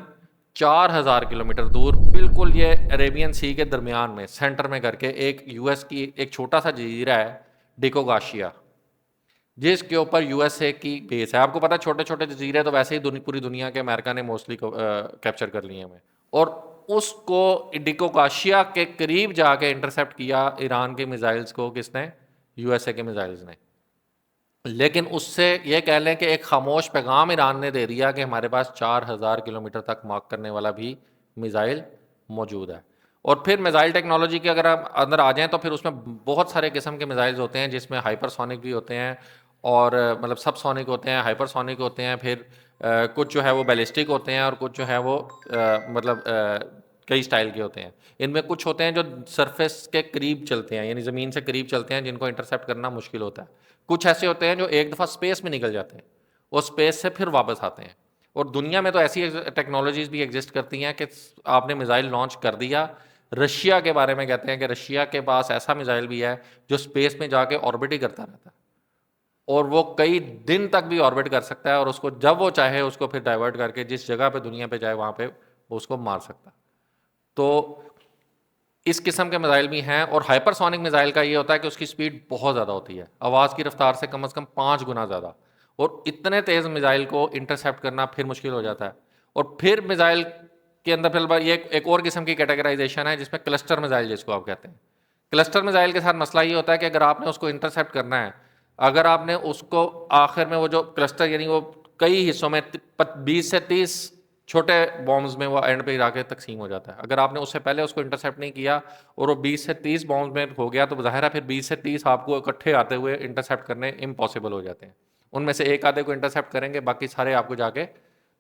4,000 کلومیٹر دور، بالکل یہ عربین سی کے درمیان میں سینٹر میں کر کے ایک یو ایس کی ایک چھوٹا سا جزیرہ ہے ڈیکوگاشیا، جس کے اوپر یو ایس اے کی بیس ہے۔ آپ کو پتا چھوٹے چھوٹے جزیرے تو ویسے ہی پوری دنیا کے امریکہ نے موسٹلی کیپچر کر لیے ہیں، اور اس کو ڈیکوگاشیا کے قریب جا کے انٹرسیپٹ کیا ایران کے میزائلز کو، کس نے؟ یو ایس اے کے میزائلز نے۔ لیکن اس سے یہ کہہ لیں کہ ایک خاموش پیغام ایران نے دے دیا کہ ہمارے پاس 4,000 کلومیٹر تک مارک کرنے والا بھی میزائل موجود ہے۔ اور پھر میزائل ٹیکنالوجی کے اگر آپ اندر آ جائیں تو پھر اس میں بہت سارے قسم کے میزائلز ہوتے ہیں، جس میں ہائپر سونک بھی ہوتے ہیں، اور مطلب سب سونک ہوتے ہیں، ہائپر سونک ہوتے ہیں، پھر کچھ جو ہے وہ بیلسٹک ہوتے ہیں، اور کچھ جو ہے وہ مطلب کئی سٹائل کے ہوتے ہیں۔ ان میں کچھ ہوتے ہیں جو سرفیس کے قریب چلتے ہیں، یعنی زمین سے قریب چلتے ہیں، جن کو انٹرسیپٹ کرنا مشکل ہوتا ہے۔ کچھ ایسے ہوتے ہیں جو ایک دفعہ اسپیس میں نکل جاتے ہیں، اور اسپیس سے پھر واپس آتے ہیں۔ اور دنیا میں تو ایسی ٹیکنالوجیز بھی ایگزسٹ کرتی ہیں کہ آپ نے میزائل لانچ کر دیا۔ رشیا کے بارے میں کہتے ہیں کہ رشیا کے پاس ایسا میزائل بھی ہے جو اسپیس میں جا کے آربٹ ہی کرتا رہتا ہے، اور وہ کئی دن تک بھی آربٹ کر سکتا ہے، اور اس کو جب وہ چاہے اس کو پھر ڈائیورٹ کر کے جس جگہ پہ دنیا پہ جائے وہاں پہ وہ اس کو مار سکتا ہے۔ تو اس قسم کے میزائل بھی ہیں۔ اور ہائپر سونک میزائل کا یہ ہوتا ہے کہ اس کی سپیڈ بہت زیادہ ہوتی ہے، آواز کی رفتار سے کم از کم 5 گنا زیادہ، اور اتنے تیز میزائل کو انٹرسیپٹ کرنا پھر مشکل ہو جاتا ہے۔ اور پھر میزائل کے اندر پھر یہ ایک اور قسم کی کیٹیگرائزیشن ہے جس میں کلسٹر میزائل جس کو آپ کہتے ہیں۔ کلسٹر میزائل کے ساتھ مسئلہ یہ ہوتا ہے کہ اگر آپ نے اس کو انٹرسیپٹ کرنا ہے، اگر آپ نے اس کو آخر میں وہ جو کلسٹر یعنی وہ کئی حصوں میں 20 سے 30 چھوٹے بامز میں وہ اینڈ پہ جا کے تقسیم ہو جاتا ہے، اگر آپ نے اس سے پہلے اس کو انٹرسیپٹ نہیں کیا اور وہ 20 سے 30 بامز میں ہو گیا تو ظاہر ہے پھر 20 سے 30 آپ کو اکٹھے آتے ہوئے انٹرسیپٹ کرنے امپاسبل ہو جاتے ہیں۔ ان میں سے ایک آدھے کو انٹرسیپٹ کریں گے، باقی سارے آپ کو جا کے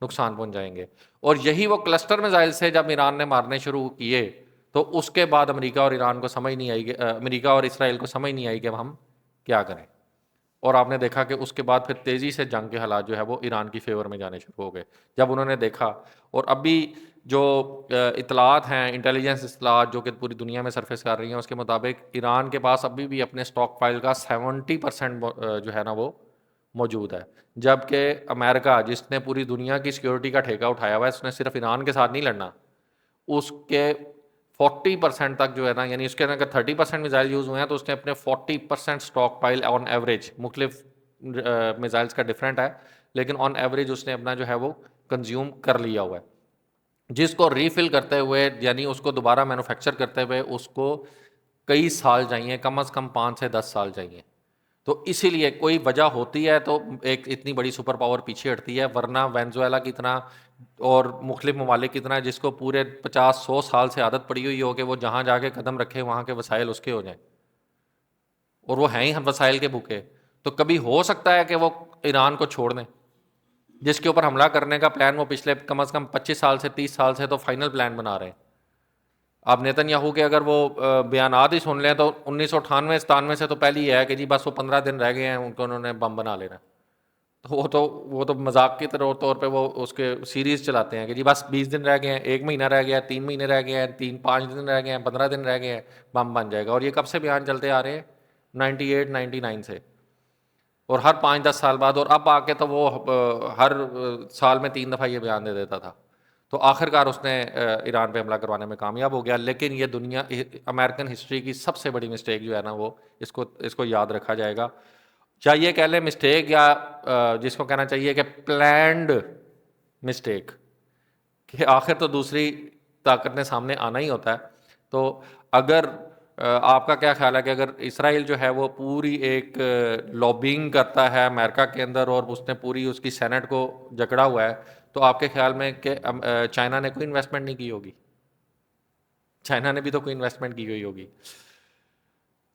نقصان پہنچائیں گے۔ اور یہی وہ کلسٹر میزائل سے جب ایران نے مارنے شروع کیے تو اس کے بعد امریکہ اور ایران کو سمجھ نہیں آئی کہ امریکہ اور اسرائیل کو سمجھ نہیں آئی کہ ہم کیا کریں. اور آپ نے دیکھا کہ اس کے بعد پھر تیزی سے جنگ کے حالات جو ہے وہ ایران کی فیور میں جانے شروع ہو گئے جب انہوں نے دیکھا. اور اب بھی جو اطلاعات ہیں، انٹیلیجنس اطلاعات جو کہ پوری دنیا میں سرفیس کر رہی ہیں، اس کے مطابق ایران کے پاس ابھی بھی اپنے اسٹاک فائل کا 70% جو ہے نا وہ موجود ہے. جبکہ امریکہ جس نے پوری دنیا کی سیکیورٹی کا ٹھیکہ اٹھایا ہوا ہے، اس نے صرف ایران کے ساتھ نہیں لڑنا، اس کے 40% تک جو ہے نا، یعنی اس کے اگر 30% میزائل یوز ہوئے ہیں تو اس نے اپنے 40% اسٹاک پائل آن ایوریج، مختلف میزائلس کا ڈفرینٹ ہے لیکن آن ایوریج اس نے اپنا جو ہے وہ کنزیوم کر لیا ہوا ہے، جس کو ریفل کرتے ہوئے یعنی اس کو دوبارہ مینوفیکچر کرتے ہوئے اس کو کئی سال چاہیے، کم از کم 5 سے 10 سال چاہیے. تو اسی لیے کوئی وجہ ہوتی ہے تو ایک اتنی بڑی سپر پاور پیچھے ہٹتی ہے، ورنہ وینزویلا کی طرح اور مختلف ممالک کی طرح جس کو پورے 50-100 سال سے عادت پڑی ہوئی ہو کہ وہ جہاں جا کے قدم رکھے وہاں کے وسائل اس کے ہو جائیں، اور وہ ہیں ہی ہم وسائل کے بھوکے، تو کبھی ہو سکتا ہے کہ وہ ایران کو چھوڑ دیں جس کے اوپر حملہ کرنے کا پلان وہ پچھلے کم از کم 25 سال سے 30 سال سے تو فائنل پلان بنا رہے ہیں. اب نیتن یاہو کے اگر وہ بیانات ہی سن لیں تو 1998-97 سے تو پہلی ہے کہ جی بس وہ 15 دن رہ گئے ہیں ان کو انہوں نے بم بنا لینا، تو وہ تو مذاق کی طور پہ وہ اس کے سیریز چلاتے ہیں کہ جی بس 20 دن رہ گئے ہیں، 1 مہینہ رہ گیا ہے، 3 مہینے رہ گئے ہیں، 5 دن رہ گئے ہیں، 15 دن رہ گئے ہیں، بم بن جائے گا. اور یہ کب سے بیان چلتے آ رہے ہیں؟ 98-99 سے، اور ہر 5-10 سال بعد. اور اب آ کے تو وہ ہر سال میں 3 دفعہ یہ بیان دے دیتا تھا. تو آخر کار اس نے ایران پہ حملہ کروانے میں کامیاب ہو گیا. لیکن یہ دنیا امریکن ہسٹری کی سب سے بڑی مسٹیک جو ہے نا وہ اس کو یاد رکھا جائے گا. چاہے یہ کہہ لیں مسٹیک یا جس کو کہنا چاہیے کہ پلانڈ مسٹیک، کہ آخر تو دوسری طاقت نے سامنے آنا ہی ہوتا ہے. تو اگر آپ کا کیا خیال ہے کہ اگر اسرائیل جو ہے وہ پوری ایک لابینگ کرتا ہے امریکہ کے اندر اور اس نے پوری اس کی سینٹ کو جکڑا ہوا ہے، تو آپ کے خیال میں کہ چائنا نے کوئی انویسٹمنٹ نہیں کی ہوگی؟ چائنا نے بھی تو کوئی انویسٹمنٹ کی ہوئی ہوگی.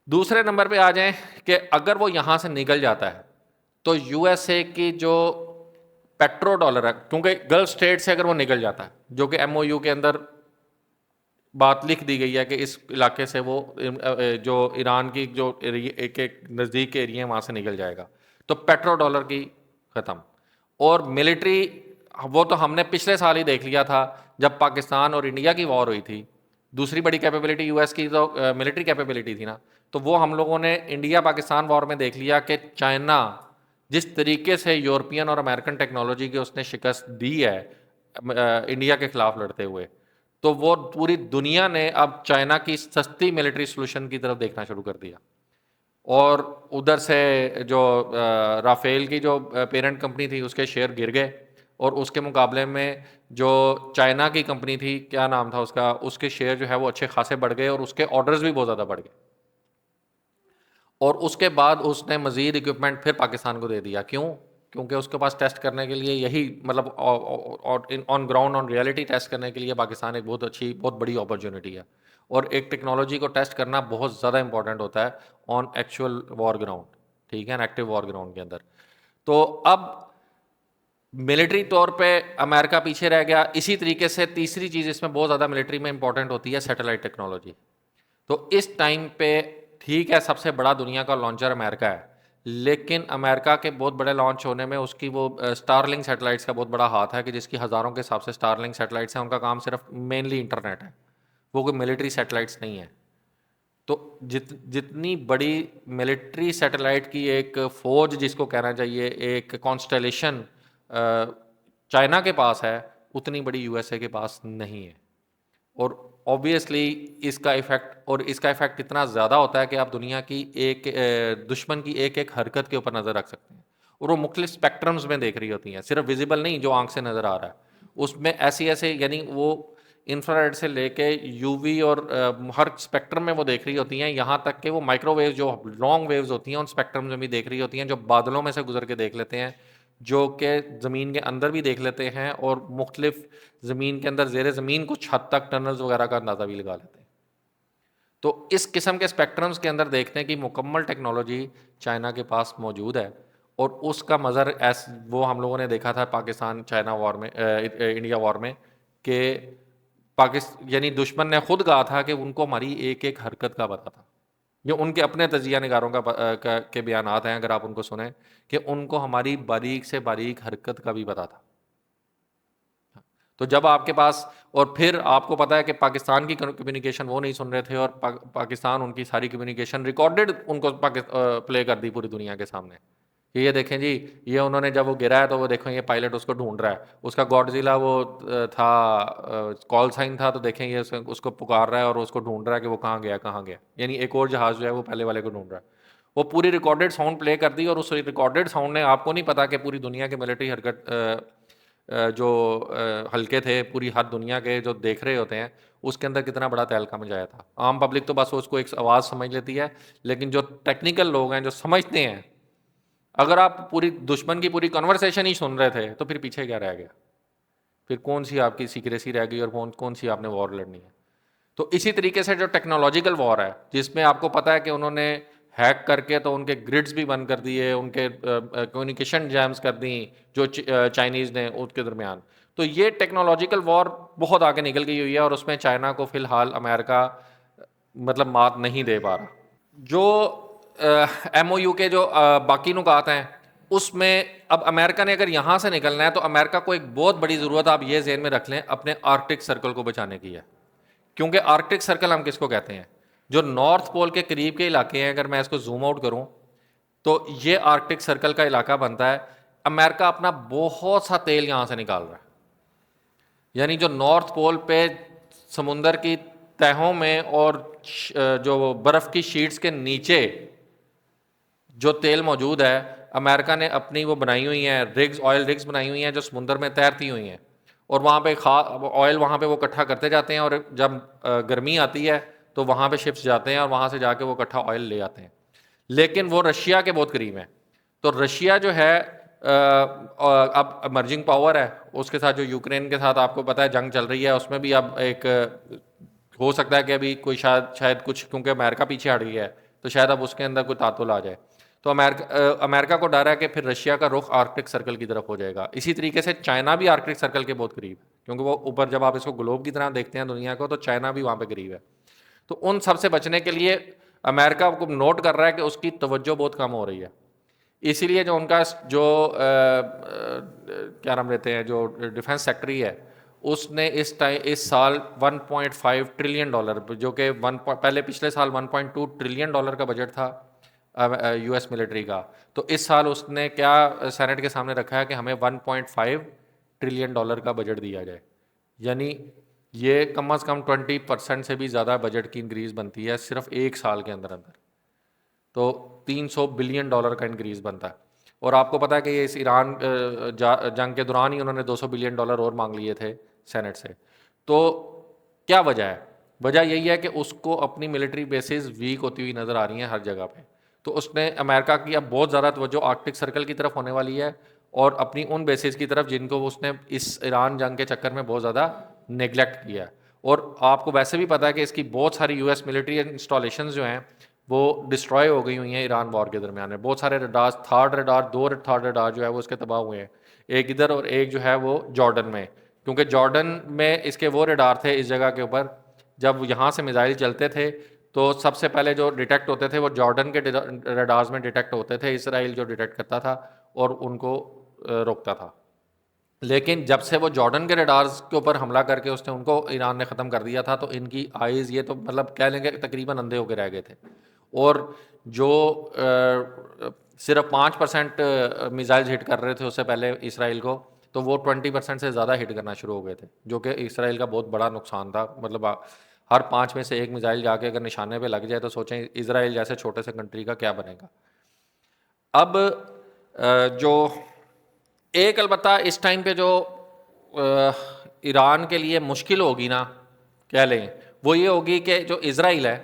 دوسرے نمبر پہ آ جائیں کہ اگر وہ یہاں سے نکل جاتا ہے تو یو ایس اے کی جو پیٹرو ڈالر ہے، کیونکہ گلف اسٹیٹ سے اگر وہ نکل جاتا ہے، جو کہ ایم او یو کے اندر بات لکھ دی گئی ہے کہ اس علاقے سے وہ جو ایران کی جو ایک نزدیک ایریا ہے وہاں سے نکل جائے گا، تو پیٹرو ڈالر کی ختم. اور ملٹری وہ تو ہم نے پچھلے سال ہی دیکھ لیا تھا جب پاکستان اور انڈیا کی وار ہوئی تھی. دوسری بڑی کیپیبلٹی یو ایس کی تو ملٹری کیپیبلٹی تھی نا، تو وہ ہم لوگوں نے انڈیا پاکستان وار میں دیکھ لیا کہ چائنا جس طریقے سے یورپین اور امریکن ٹیکنالوجی کی اس نے شکست دی ہے انڈیا کے خلاف لڑتے ہوئے، تو وہ پوری دنیا نے اب چائنا کی سستی ملٹری سولوشن کی طرف دیکھنا شروع کر دیا. اور ادھر سے جو رافیل کی جو پیرنٹ کمپنی تھی اس کے شیئر گر گئے، اور اس کے مقابلے میں جو چائنا کی کمپنی تھی، کیا نام تھا اس کا، اس کے شیئر جو ہے وہ اچھے خاصے بڑھ گئے اور اس کے آرڈرز بھی بہت زیادہ بڑھ گئے. اور اس کے بعد اس نے مزید اکوپمنٹ پھر پاکستان کو دے دیا. کیوں؟ کیونکہ اس کے پاس ٹیسٹ کرنے کے لیے یہی مطلب on ground on reality test کرنے کے لیے پاکستان ایک بہت بڑی اپرچونٹی ہے. اور ایک ٹیکنالوجی کو ٹیسٹ کرنا بہت زیادہ امپورٹنٹ ہوتا ہے آن ایکچوئل وار گراؤنڈ، ٹھیک ہے نا، ایکٹیو وار گراؤنڈ کے اندر. تو اب ملٹری طور پہ امریکہ پیچھے رہ گیا. اسی طریقے سے تیسری چیز اس میں بہت زیادہ ملٹری میں امپورٹنٹ ہوتی ہے سیٹلائٹ ٹیکنالوجی. تو اس ٹائم پہ ٹھیک ہے سب سے بڑا دنیا کا لانچر امریکہ ہے، لیکن امریکہ کے بہت بڑے لانچ ہونے میں اس کی وہ اسٹار لنک سیٹلائٹس کا بہت بڑا ہاتھ ہے، کہ جس کی ہزاروں کے حساب سے اسٹار لنک سیٹلائٹس ہیں. ان کا کام صرف مینلی انٹرنیٹ ہے، وہ کوئی ملٹری سیٹلائٹس نہیں ہے. تو جتنی بڑی ملٹری سیٹلائٹ کی ایک فوج جس کو کہنا چاہیے ایک کانسٹیلیشن چائنا کے پاس ہے، اتنی بڑی یو ایس اے کے پاس نہیں ہے. اور اوبیسلی اس کا ایفیکٹ اتنا زیادہ ہوتا ہے کہ آپ دنیا کی ایک دشمن کی ایک حرکت کے اوپر نظر رکھ سکتے ہیں، اور وہ مختلف اسپیکٹرمز میں دیکھ رہی ہوتی ہیں، صرف ویزیبل نہیں جو آنکھ سے نظر آ رہا ہے. اس میں ایسے یعنی وہ انفرا ریڈ سے لے کے یو وی اور ہر اسپیکٹرم میں وہ دیکھ رہی ہوتی ہیں، یہاں تک کہ وہ مائکرو ویوز جو لانگ ویوز ہوتی ہیں ان اسپیکٹرم میں بھی دیکھ رہی ہوتی ہیں، جو بادلوں میں سے گزر کے دیکھ لیتے ہیں، جو کہ زمین کے اندر بھی دیکھ لیتے ہیں، اور مختلف زمین کے اندر زیر زمین کچھ حد تک ٹنلز وغیرہ کا اندازہ بھی لگا لیتے ہیں. تو اس قسم کے اسپیکٹرمز کے اندر دیکھنے کی مکمل ٹیکنالوجی چائنا کے پاس موجود ہے. اور اس کا مظہر وہ ہم لوگوں نے دیکھا تھا پاکستان چائنا وار میں انڈیا وار میں، کہ یعنی دشمن نے خود کہا تھا کہ ان کو ہماری ایک حرکت کا پتہ تھا. یہ ان کے اپنے تجزیہ نگاروں کے بیانات ہیں، اگر آپ ان کو سنیں، کہ ان کو ہماری باریک سے باریک حرکت کا بھی پتا تھا. تو جب آپ کے پاس، اور پھر آپ کو پتا ہے کہ پاکستان کی کمیونیکیشن وہ نہیں سن رہے تھے، اور پاکستان ان کی ساری کمیونیکیشن ریکارڈڈ ان کو پلے کر دی پوری دنیا کے سامنے کہ یہ دیکھیں جی، یہ انہوں نے جب وہ گرا ہے تو وہ دیکھیں یہ پائلٹ اس کو ڈھونڈ رہا ہے، اس کا گاڈزیلا وہ تھا کال سائن تھا، تو دیکھیں یہ اس کو پکار رہا ہے اور اس کو ڈھونڈ رہا ہے کہ وہ کہاں گیا کہاں گیا. یعنی ایک اور جہاز جو ہے وہ پہلے والے کو ڈھونڈ رہا ہے. وہ پوری ریکارڈڈ ساؤنڈ پلے کر دی، اور اس ریکارڈڈ ساؤنڈ نے آپ کو نہیں پتا کہ پوری دنیا کے ملٹری حرکت جو حلقے تھے پوری ہر دنیا کے جو دیکھ رہے ہوتے ہیں، اس کے اندر کتنا بڑا تہلکہ مچایا تھا. عام پبلک تو بس اس کو ایک آواز سمجھ لیتی ہے، لیکن جو ٹیکنیکل لوگ ہیں جو سمجھتے ہیں، اگر آپ پوری دشمن کی پوری کنورسیشن ہی سن رہے تھے تو پھر پیچھے کیا رہ گیا؟ پھر کون سی آپ کی سیکریسی رہ گئی اور کون سی آپ نے وار لڑنی ہے؟ تو اسی طریقے سے جو ٹیکنالوجیکل وار ہے، جس میں آپ کو پتا ہے کہ انہوں نے ہیک کر کے تو ان کے گریڈز بھی بند کر دیے، ان کے کمیونیکیشن جیمز کر دیں جو چائنیز نے ان کے درمیان. تو یہ ٹیکنالوجیکل وار بہت آگے نکل گئی ہوئی ہے، اور اس میں چائنا کو فی الحال امریکہ مطلب مات نہیں دے پا رہا. جو ایم او یو کے جو باقی نکات ہیں، اس میں اب امریکہ نے اگر یہاں سے نکلنا ہے تو امریکہ کو ایک بہت بڑی ضرورت آپ یہ ذہن میں رکھ لیں اپنے آرکٹک سرکل کو بچانے کی ہے. کیونکہ آرکٹک سرکل ہم کس کو کہتے ہیں؟ جو نارتھ پول کے قریب کے علاقے ہیں. اگر میں اس کو زوم آؤٹ کروں تو یہ آرکٹک سرکل کا علاقہ بنتا ہے. امریکہ اپنا بہت سا تیل یہاں سے نکال رہا ہے. یعنی جو نارتھ پول پہ سمندر کی تہوں میں اور جو برف کی شیٹس کے نیچے جو تیل موجود ہے، امریکہ نے اپنی وہ بنائی ہوئی ہیں رگز، آئل رگز بنائی ہوئی ہیں جو سمندر میں تیرتی ہوئی ہیں، اور وہاں پہ آئل وہاں پہ وہ اکٹھا کرتے جاتے ہیں، اور جب گرمی آتی ہے تو وہاں پہ شپس جاتے ہیں اور وہاں سے جا کے وہ اکٹھا آئل لے آتے ہیں. لیکن وہ رشیا کے بہت قریب ہیں. تو رشیا جو ہے اب ایمرجنگ پاور ہے، اس کے ساتھ جو یوکرین کے ساتھ آپ کو پتہ ہے جنگ چل رہی ہے، اس میں بھی اب ایک ہو سکتا ہے کہ ابھی کوئی شاید کچھ، کیونکہ امریکہ پیچھے ہٹ گیا ہے تو شاید اب اس کے اندر کوئی تعطل آ جائے. تو امریکہ کو ڈر ہے کہ پھر رشیا کا رخ آرکٹک سرکل کی طرف ہو جائے گا. اسی طریقے سے چائنا بھی آرکٹک سرکل کے بہت قریب ہے، کیونکہ وہ اوپر جب آپ اس کو گلوب کی طرح دیکھتے ہیں دنیا کو، تو چائنا بھی وہاں پہ قریب ہے. تو ان سب سے بچنے کے لیے امریکہ کو نوٹ کر رہا ہے کہ اس کی توجہ بہت کم ہو رہی ہے. اسی لیے جو ان کا جو کیا نام لیتے ہیں، جو ڈیفنس سیکٹری ہے، اس نے اس سال $1.5 ٹریلین، جو کہ پہلے پچھلے سال $1.2 ٹریلین کا بجٹ تھا یو ایس ملٹری کا، تو اس سال اس نے کیا سینٹ کے سامنے رکھا ہے کہ ہمیں $1.5 ٹریلین کا بجٹ دیا جائے. یعنی یہ کم از کم 20% سے بھی زیادہ بجٹ کی انکریز بنتی ہے صرف ایک سال کے اندر. تو $300 بلین کا انکریز بنتا ہے. اور آپ کو پتا ہے کہ یہ اس ایران جنگ کے دوران ہی انہوں نے $200 بلین اور مانگ لیے تھے سینٹ سے. تو کیا وجہ ہے؟ وجہ یہی ہے کہ اس کو اپنی ملٹری بیسز ویک ہوتی ہوئی نظر آ رہی ہیں ہر جگہ پہ. تو اس نے امریکہ کی اب بہت زیادہ توجہ آرکٹک سرکل کی طرف ہونے والی ہے، اور اپنی ان بیسز کی طرف جن کو اس نے اس ایران جنگ کے چکر میں بہت زیادہ نیگلیکٹ کیا ہے. اور آپ کو ویسے بھی پتا ہے کہ اس کی بہت ساری یو ایس ملٹری انسٹالیشنز جو ہیں وہ ڈسٹروائے ہو گئی ہوئی ہیں ایران وار کے درمیان میں. بہت سارے ریڈارز، دو تھرڈ ریڈار جو ہے وہ اس کے تباہ ہوئے ہیں، ایک ادھر اور ایک جو ہے وہ جارڈن میں. کیونکہ جارڈن میں اس کے وہ ریڈار تھے اس جگہ کے اوپر، جب یہاں سے میزائل چلتے تھے تو سب سے پہلے جو ڈیٹیکٹ ہوتے تھے وہ جارڈن کے ریڈارز میں ڈیٹیکٹ ہوتے تھے. اسرائیل جو ڈیٹیکٹ کرتا تھا اور ان کو روکتا تھا. لیکن جب سے وہ جارڈن کے ریڈارز کے اوپر حملہ کر کے اس نے ان کو ایران نے ختم کر دیا تھا، تو ان کی آئیز یہ تو مطلب کہہ لیں گے تقریباً اندھے ہو کے رہ گئے تھے. اور جو صرف 5% میزائلز ہٹ کر رہے تھے اس سے پہلے اسرائیل کو، تو وہ 20% سے زیادہ ہٹ کرنا شروع ہو گئے تھے، جو کہ اسرائیل کا بہت بڑا نقصان تھا. مطلب ہر 5 میں سے ایک میزائل جا کے اگر نشانے پہ لگ جائے تو سوچیں اسرائیل جیسے چھوٹے سے کنٹری کا کیا بنے گا. اب جو ایک البتہ اس ٹائم پہ جو ایران کے لیے مشکل ہوگی نا کہہ لیں، وہ یہ ہوگی کہ جو اسرائیل ہے،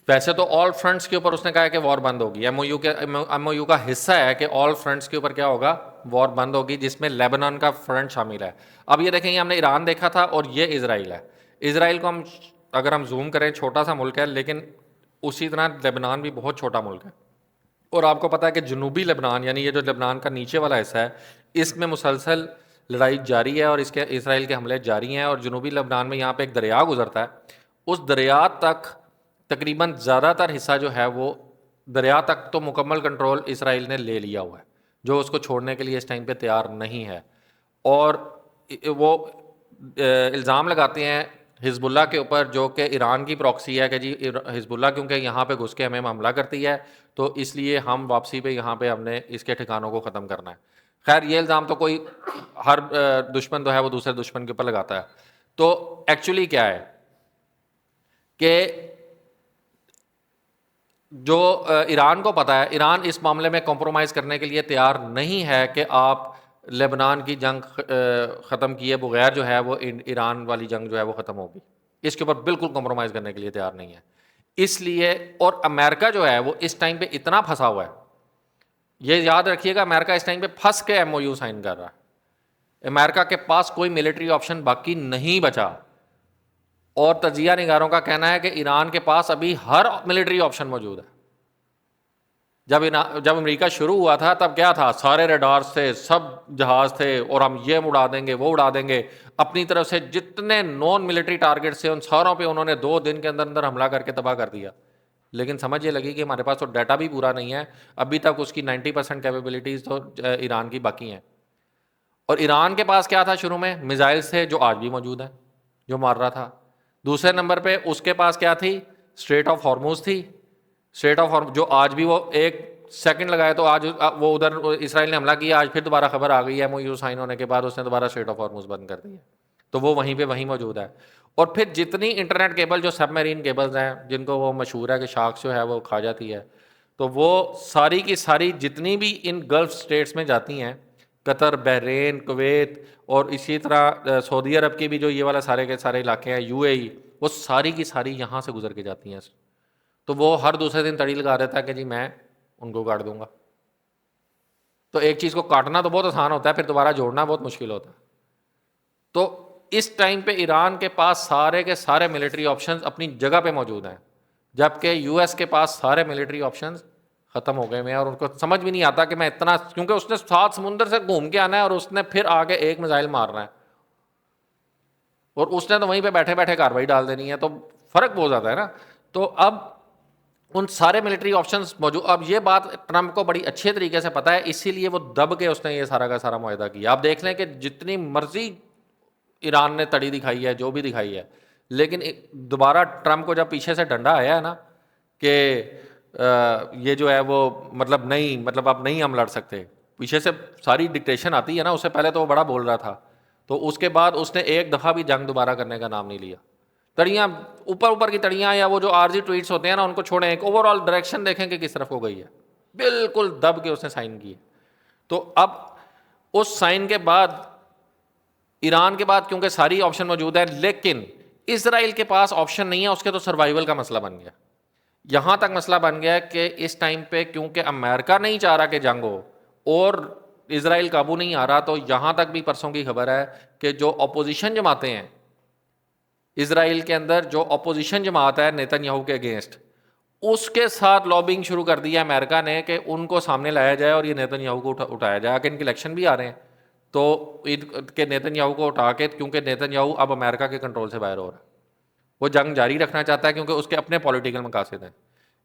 ویسے تو آل فرنٹس کے اوپر اس نے کہا ہے کہ وار بند ہوگی. ایم او یو کا حصہ ہے کہ آل فرنٹس کے اوپر کیا ہوگا، وار بند ہوگی، جس میں لیبنان کا فرنٹ شامل ہے. اب یہ دیکھیں، یہ ہم نے ایران دیکھا تھا اور یہ اسرائیل ہے. اسرائیل کو اگر ہم زوم کریں چھوٹا سا ملک ہے، لیکن اسی طرح لیبنان بھی بہت چھوٹا ملک ہے. اور آپ کو پتہ ہے کہ جنوبی لبنان، یعنی یہ جو لبنان کا نیچے والا حصہ ہے، اس میں مسلسل لڑائی جاری ہے اور اس کے اسرائیل کے حملے جاری ہیں. اور جنوبی لبنان میں یہاں پہ ایک دریا گزرتا ہے، اس دریا تک تقریباً زیادہ تر حصہ جو ہے وہ دریا تک تو مکمل کنٹرول اسرائیل نے لے لیا ہوا ہے، جو اس کو چھوڑنے کے لیے اس ٹائم پہ تیار نہیں ہے. اور وہ الزام لگاتے ہیں حزب اللہ کے اوپر، جو کہ ایران کی پراکسی ہے، کہ جی حزب اللہ کیونکہ یہاں پہ گھس کے ہمیں حملہ کرتی ہے تو اس لیے ہم واپسی پہ یہاں پہ ہم نے اس کے ٹھکانوں کو ختم کرنا ہے. خیر یہ الزام تو کوئی ہر دشمن جو ہے وہ دوسرے دشمن کے اوپر لگاتا ہے. تو ایکچولی کیا ہے کہ جو ایران کو پتا ہے، ایران اس معاملے میں کمپرومائز کرنے کے لیے تیار نہیں ہے کہ آپ لبنان کی جنگ ختم کیے بغیر جو ہے وہ ایران والی جنگ جو ہے وہ ختم ہوگی. اس کے اوپر بالکل کمپرومائز کرنے کے لیے تیار نہیں ہے. اس لیے اور امریکہ جو ہے وہ اس ٹائم پہ اتنا پھنسا ہوا ہے، یہ یاد رکھیے گا، امریکہ اس ٹائم پہ پھنس کے ایم او یو سائن کر رہا ہے. امریکہ کے پاس کوئی ملٹری آپشن باقی نہیں بچا، اور تجزیہ نگاروں کا کہنا ہے کہ ایران کے پاس ابھی ہر ملٹری آپشن موجود ہے. جب امریکہ شروع ہوا تھا تب کیا تھا، سارے ریڈارز تھے، سب جہاز تھے، اور ہم یہ اڑا دیں گے وہ اڑا دیں گے. اپنی طرف سے جتنے نان ملٹری ٹارگیٹس تھے ان ساروں پہ انہوں نے 2 دن کے اندر اندر حملہ کر کے تباہ کر دیا. لیکن سمجھ یہ لگی کہ ہمارے پاس تو ڈیٹا بھی پورا نہیں ہے، ابھی تک اس کی 90% کیپیبلٹیز تو ایران کی باقی ہیں. اور ایران کے پاس کیا تھا شروع میں، میزائلز تھے جو آج بھی موجود ہیں جو مار رہا تھا. دوسرے نمبر پہ اس کے پاس کیا تھی، اسٹریٹ آف ہارموز تھی. اسٹریٹ آف ہارموز جو آج بھی وہ 1 سیکنڈ لگائے تو آج وہ ادھر اسرائیل نے حملہ کیا، آج پھر دوبارہ خبر آ گئی ہے ایم او یو سائن ہونے کے بعد اس نے دوبارہ اسٹریٹ آف ہارموز بند کر دی ہے. تو وہ وہیں پہ وہیں موجود ہے. اور پھر جتنی انٹرنیٹ کیبل جو سب میرین کیبلز ہیں جن کو وہ مشہور ہے کہ شارکس جو ہے وہ کھا جاتی ہے، تو وہ ساری کی ساری جتنی بھی ان گلف اسٹیٹس میں جاتی ہیں، قطر، بحرین، کویت اور اسی طرح سعودی عرب کی بھی جو یہ والا سارے کے سارے علاقے ہیں، یو اے ای، وہ ساری کی ساری یہاں سے گزر کے جاتی ہیں. تو وہ ہر دوسرے دن تڑی لگا دیتا ہے کہ جی میں ان کو کاٹ دوں گا. تو ایک چیز کو کاٹنا تو بہت آسان ہوتا ہے، پھر دوبارہ جوڑنا بہت مشکل ہوتا ہے. تو اس ٹائم پہ ایران کے پاس سارے کے سارے ملٹری آپشنز اپنی جگہ پہ موجود ہیں، جبکہ یو ایس کے پاس سارے ملٹری آپشنز ختم ہو گئے ہیں. اور ان کو سمجھ بھی نہیں آتا کہ میں اتنا، کیونکہ اس نے 7 سمندر سے گھوم کے آنا ہے اور اس نے پھر آگے ایک میزائل مارنا ہے، اور اس نے تو وہیں پہ بیٹھے بیٹھے کاروائی ڈال دینی ہے. تو فرق بہت زیادہ ہے نا. تو اب ان سارے ملٹری آپشنز موجود. اب یہ بات ٹرمپ کو بڑی اچھے طریقے سے پتا ہے، اسی لیے وہ دب کے اس نے یہ سارا کا سارا معاہدہ کیا. آپ دیکھ لیں کہ جتنی مرضی ایران نے تڑی دکھائی ہے، جو بھی دکھائی ہے، لیکن دوبارہ ٹرمپ کو جب پیچھے سے ڈنڈا آیا ہے نا کہ یہ جو ہے وہ مطلب نہیں، مطلب آپ نہیں ہم لڑ سکتے، پیچھے سے ساری ڈکٹیشن آتی ہے نا. اس سے پہلے تو وہ بڑا بول رہا تھا، تو اس کے بعد اس نے ایک دفعہ بھی جنگ دوبارہ کرنے کا نام نہیں لیا. تڑیاں اوپر کی تڑیاں یا وہ جو عارضی ٹویٹس ہوتے ہیں نا ان کو چھوڑیں، ایک اوور آل ڈائریکشن دیکھیں کہ کس طرف ہو گئی ہے. بالکل دب کے اس نے سائن کی. تو اب اس سائن کے بعد ایران کے بعد کیونکہ ساری آپشن موجود ہے، لیکن اسرائیل کے پاس آپشن نہیں ہے. اس کے تو سروائیول کا مسئلہ بن گیا. یہاں تک مسئلہ بن گیا کہ اس ٹائم پہ کیونکہ امریکہ نہیں چاہ رہا کہ جنگ ہو اور اسرائیل قابو نہیں آ رہا، تو یہاں تک بھی پرسوں کی خبر ہے کہ جو اپوزیشن جماعتیں ہیں اسرائیل کے اندر، جو اپوزیشن جماعت ہے نیتن یاہو کے اگینسٹ، اس کے ساتھ لابنگ شروع کر دی ہے امریکہ نے کہ ان کو سامنے لایا جائے اور یہ نیتن یاہو کو اٹھایا جائے. کہ ان کے الیکشن بھی آ رہے ہیں تو کہ نیتن یاہو کو اٹھا کے، کیونکہ نیتن یاہو اب امریکہ کے کنٹرول سے باہر ہو رہا ہے، وہ جنگ جاری رکھنا چاہتا ہے کیونکہ اس کے اپنے پولیٹیکل مقاصد ہیں.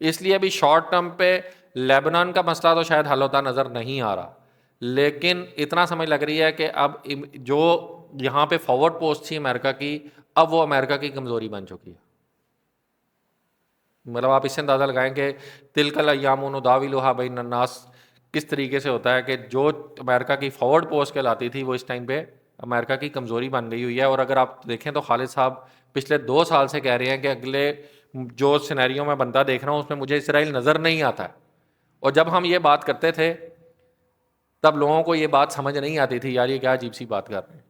اس لیے ابھی شارٹ ٹرم پہ لیبنان کا مسئلہ تو شاید حل ہوتا نظر نہیں آ رہا، لیکن اتنا سمجھ لگ رہی ہے کہ اب جو یہاں پہ فارورڈ پوسٹ تھی امریکہ کی، اب وہ امریکہ کی کمزوری بن چکی ہے. مطلب آپ اس سے اندازہ لگائیں کہ تلک الایام نداولها بین الناس کس طریقے سے ہوتا ہے کہ جو امریکہ کی فارورڈ پوسٹ کہلاتی تھی وہ اس ٹائم پہ امریکہ کی کمزوری بن گئی ہوئی ہے. اور اگر آپ دیکھیں تو خالد صاحب پچھلے 2 سال سے کہہ رہے ہیں کہ اگلے جو سینیریو میں بندہ دیکھ رہا ہوں اس میں مجھے اسرائیل نظر نہیں آتا ہے. اور جب ہم یہ بات کرتے تھے تب لوگوں کو یہ بات سمجھ نہیں آتی تھی، یار یہ کیا عجیب سی بات کر رہے ہیں،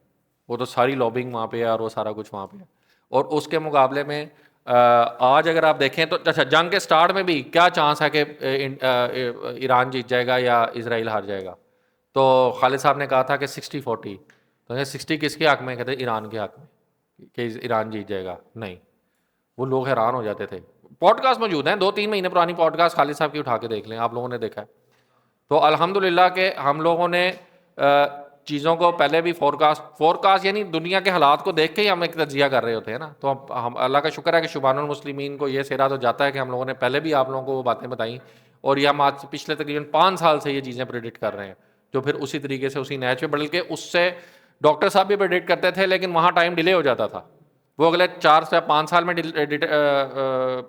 وہ تو ساری لابنگ وہاں پہ ہے اور وہ سارا کچھ وہاں پہ ہے. اور اس کے مقابلے میں آج اگر آپ دیکھیں تو اچھا جنگ کے سٹارٹ میں بھی کیا چانس ہے کہ ایران جیت جائے گا یا اسرائیل ہار جائے گا. تو خالد صاحب نے کہا تھا کہ 60-40. تو 60 کس کے حق میں؟ کہتے ایران کے حق میں کہ ایران جیت جائے گا. نہیں، وہ لوگ حیران ہو جاتے تھے. پوڈ کاسٹ موجود ہیں، 2-3 مہینے پرانی پوڈ کاسٹ خالد صاحب کی اٹھا کے دیکھ لیں، آپ لوگوں نے دیکھا ہے. تو الحمدللہ کہ ہم لوگوں نے چیزوں کو پہلے بھی فورکاسٹ یعنی دنیا کے حالات کو دیکھ کے ہی ہم ایک تجزیہ کر رہے ہوتے ہیں نا. تو ہم اللہ کا شکر ہے کہ شبان المسلمین کو یہ سیرا تو جاتا ہے کہ ہم لوگوں نے پہلے بھی آپ لوگوں کو وہ باتیں بتائیں, اور یہ ہم آج سے پچھلے تقریباً 5 سال سے یہ چیزیں پریڈکٹ کر رہے ہیں, جو پھر اسی طریقے سے اسی نیچ پہ, بلکہ اس سے ڈاکٹر صاحب بھی پریڈکٹ کرتے تھے لیکن وہاں ٹائم ڈیلے ہو جاتا تھا. وہ اگلے 4 سے 5 سال میں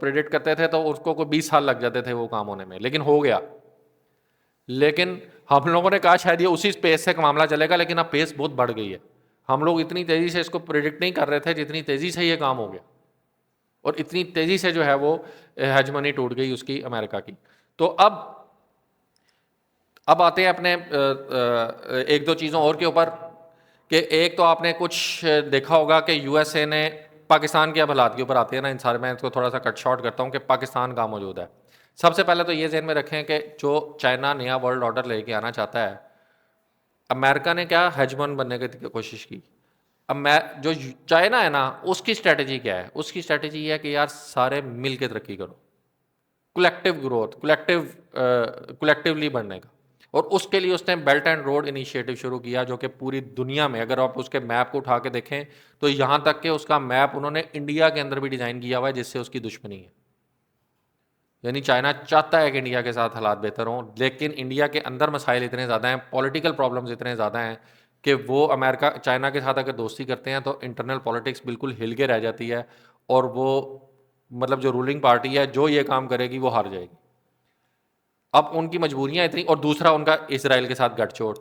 پریڈکٹ کرتے تھے تو اس کو کوئی 20 سال لگ جاتے تھے وہ کام ہونے میں, لیکن ہو گیا. لیکن ہم لوگوں نے کہا شاید یہ اسی پیس سے معاملہ چلے گا, لیکن اب پیس بہت بڑھ گئی ہے. ہم لوگ اتنی تیزی سے اس کو پریڈکٹ نہیں کر رہے تھے جتنی تیزی سے یہ کام ہو گیا, اور اتنی تیزی سے جو ہے وہ ہیجمنی ٹوٹ گئی اس کی امریکہ کی. تو اب آتے ہیں اپنے ایک دو چیزوں اور کے اوپر, کہ ایک تو آپ نے کچھ دیکھا ہوگا کہ یو ایس اے نے پاکستان کے اب حالات کے اوپر آتے ہیں نا ان سارے, میں اس کو تھوڑا سا کٹ شارٹ کرتا ہوں کہ پاکستان کہاں موجود ہے. سب سے پہلے تو یہ ذہن میں رکھیں کہ جو چائنا نیا ورلڈ آرڈر لے کے آنا چاہتا ہے, امریکہ نے کیا ہیجمن بننے کی کوشش کی. اب جو چائنا ہے نا اس کی اسٹریٹجی کیا ہے, اس کی اسٹریٹجی یہ ہے کہ یار سارے مل کے ترقی کرو, کولیکٹیو گروتھ, کولیکٹیولی بڑھنے کا. اور اس کے لیے اس نے بیلٹ اینڈ روڈ انیشیٹو شروع کیا, جو کہ پوری دنیا میں اگر آپ اس کے میپ کو اٹھا کے دیکھیں تو یہاں تک کہ اس کا میپ انہوں نے انڈیا کے اندر بھی ڈیزائن کیا ہوا ہے, جس سے اس کی دشمنی ہے. یعنی چائنا چاہتا ہے کہ انڈیا کے ساتھ حالات بہتر ہوں, لیکن انڈیا کے اندر مسائل اتنے زیادہ ہیں, پولیٹیکل پرابلمز اتنے زیادہ ہیں کہ وہ امریکہ چائنا کے ساتھ اگر دوستی کرتے ہیں تو انٹرنل پالیٹکس بالکل ہل کے رہ جاتی ہے, اور وہ مطلب جو رولنگ پارٹی ہے جو یہ کام کرے گی وہ ہار جائے گی. اب ان کی مجبوریاں اتنی, اور دوسرا ان کا اسرائیل کے ساتھ گٹھ چھوڑ